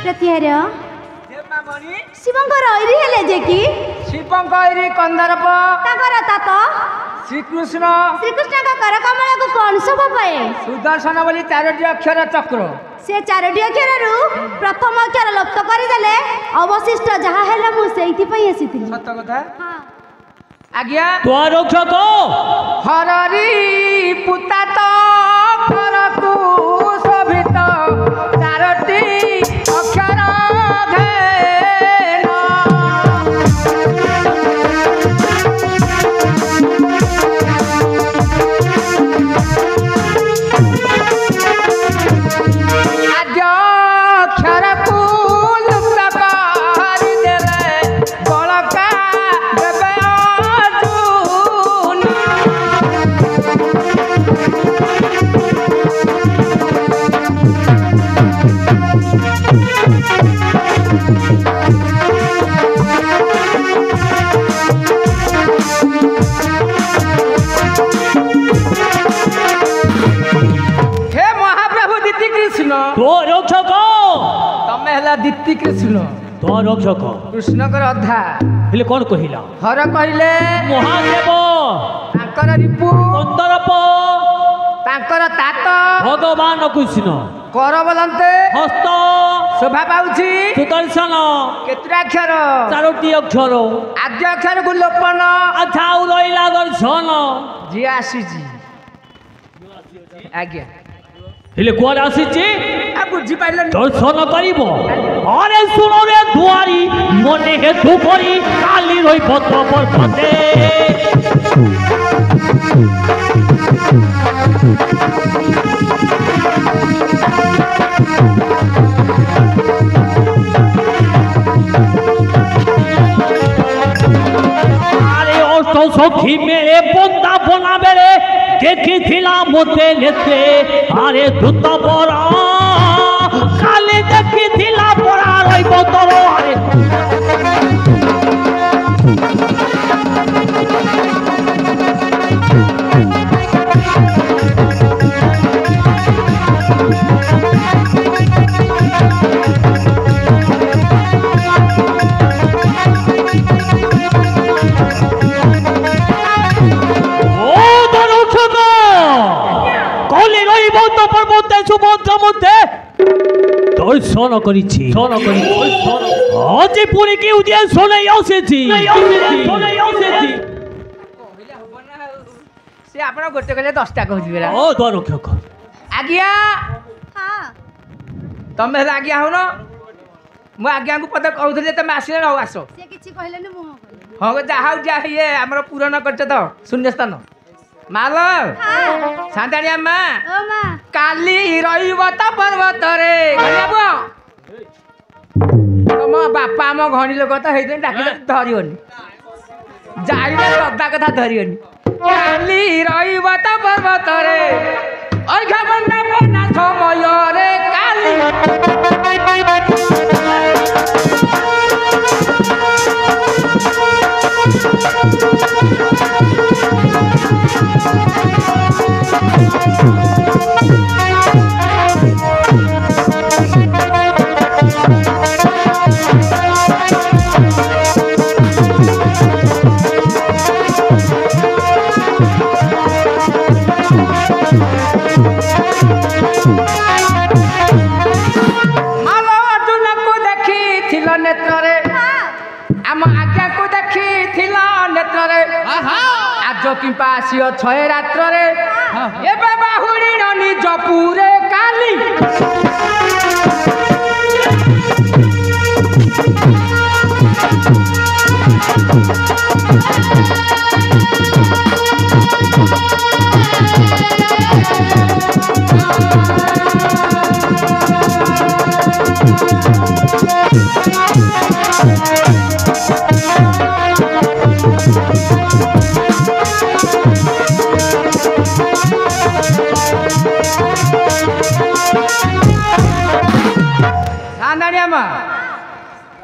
प्रतिहार शिवंकर ऐरी हेले जे कि शिवंकरी कंदर्प ताकर तात श्रीकृष्ण श्रीकृष्ण का कर कमल को कौन शोभा पाए सुदर्शन बोली 4टी अक्षर चक्र से 4टी अक्षर प्रथम अक्षर लुप्त करदेले अवशिष्ट जहाँ है मुझे आसी सत कथा हाँ आज्ञा तो रक्षक हररी पुतात करकु शोभित 4टी अक्षर घेन आद्य अक्षरकु लुप्त କରିଦେଲେ ବଳକା ଦେବେ ଅର୍ଜୁନ। हे महाप्रभु दीति कृष्ण तो रक्षक तमे हला दीति कृष्ण तो रक्षक कृष्णकर अधा हेले कौन कहिला हर कहले महादेव तांकर रिपु कंदर्प तांकर तात भगवान कृष्ण कर बोलते हस्त शोभा पाउछि सुदर्शन केतुरा अक्षर 4टी अक्षर आद्य अक्षर को लोपन अच्छा ଆଉ ରହିଲା ଦର୍ଶନ जी आसीछि आज्ञा ହେଲେ କୁଆଡ଼େ ଆସିଛି आ बुझी पाइलन ଦର୍ଶନ କରିବ ଅରେ ଶୁଣ ରେ ଦୁଆରୀ ମନେ ହେତୁ କରି କାଲି ରହିବ ତ ବର୍ଷତେ আরে অষ্ট সখী মেলে বৃন্দাবনা বেড়ে দেখিছিলা মতে নেতে আরে দুত বড় কালি দেখিছিলা পড়া রইব তোর আরে দর্শন করেছি আজি পুরী কি উদিয়ে শোনাই আসেছি से आपण गोटे कहले 10टा कहू दिबेला ও দরক্ষক आज्ञा हाँ तमे हेला आज्ञा हो न मु आज्ञा को पद कहउथले तमे आसिले न आसो से किछि कहलेनी मुह कहले हां जा हाउ जा ये हमर पूर्ण करछ त शून्य स्थान माल हाँ सान्तानिया मा ओ माँ काली रहिब त पर्वत रे गनेबो तम बापा म घणी लोक त हेदे डाकी धरियोनी जाइले सदा कथा धरियोनी काली रहिब त पर्वत रे ओइ खबरना बना समय रे काली मालो अर्जुन को देखी थिल नेत्र रे आम आज्ञा को देखी थिल नेत्र रे आज किंपा आसियो 6 रात्र रे एबे बाहुड़ी निज पूरे काली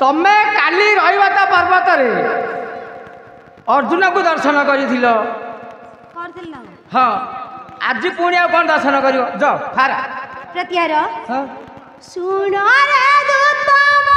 तमे काली रहिबा त पर्वत रे अर्जुन को दर्शन करिथिल करथिल ना हां आज पुणी आ कोन दर्शन करियो जाओ फारा प्रत्यार हां सुनो रे दूतम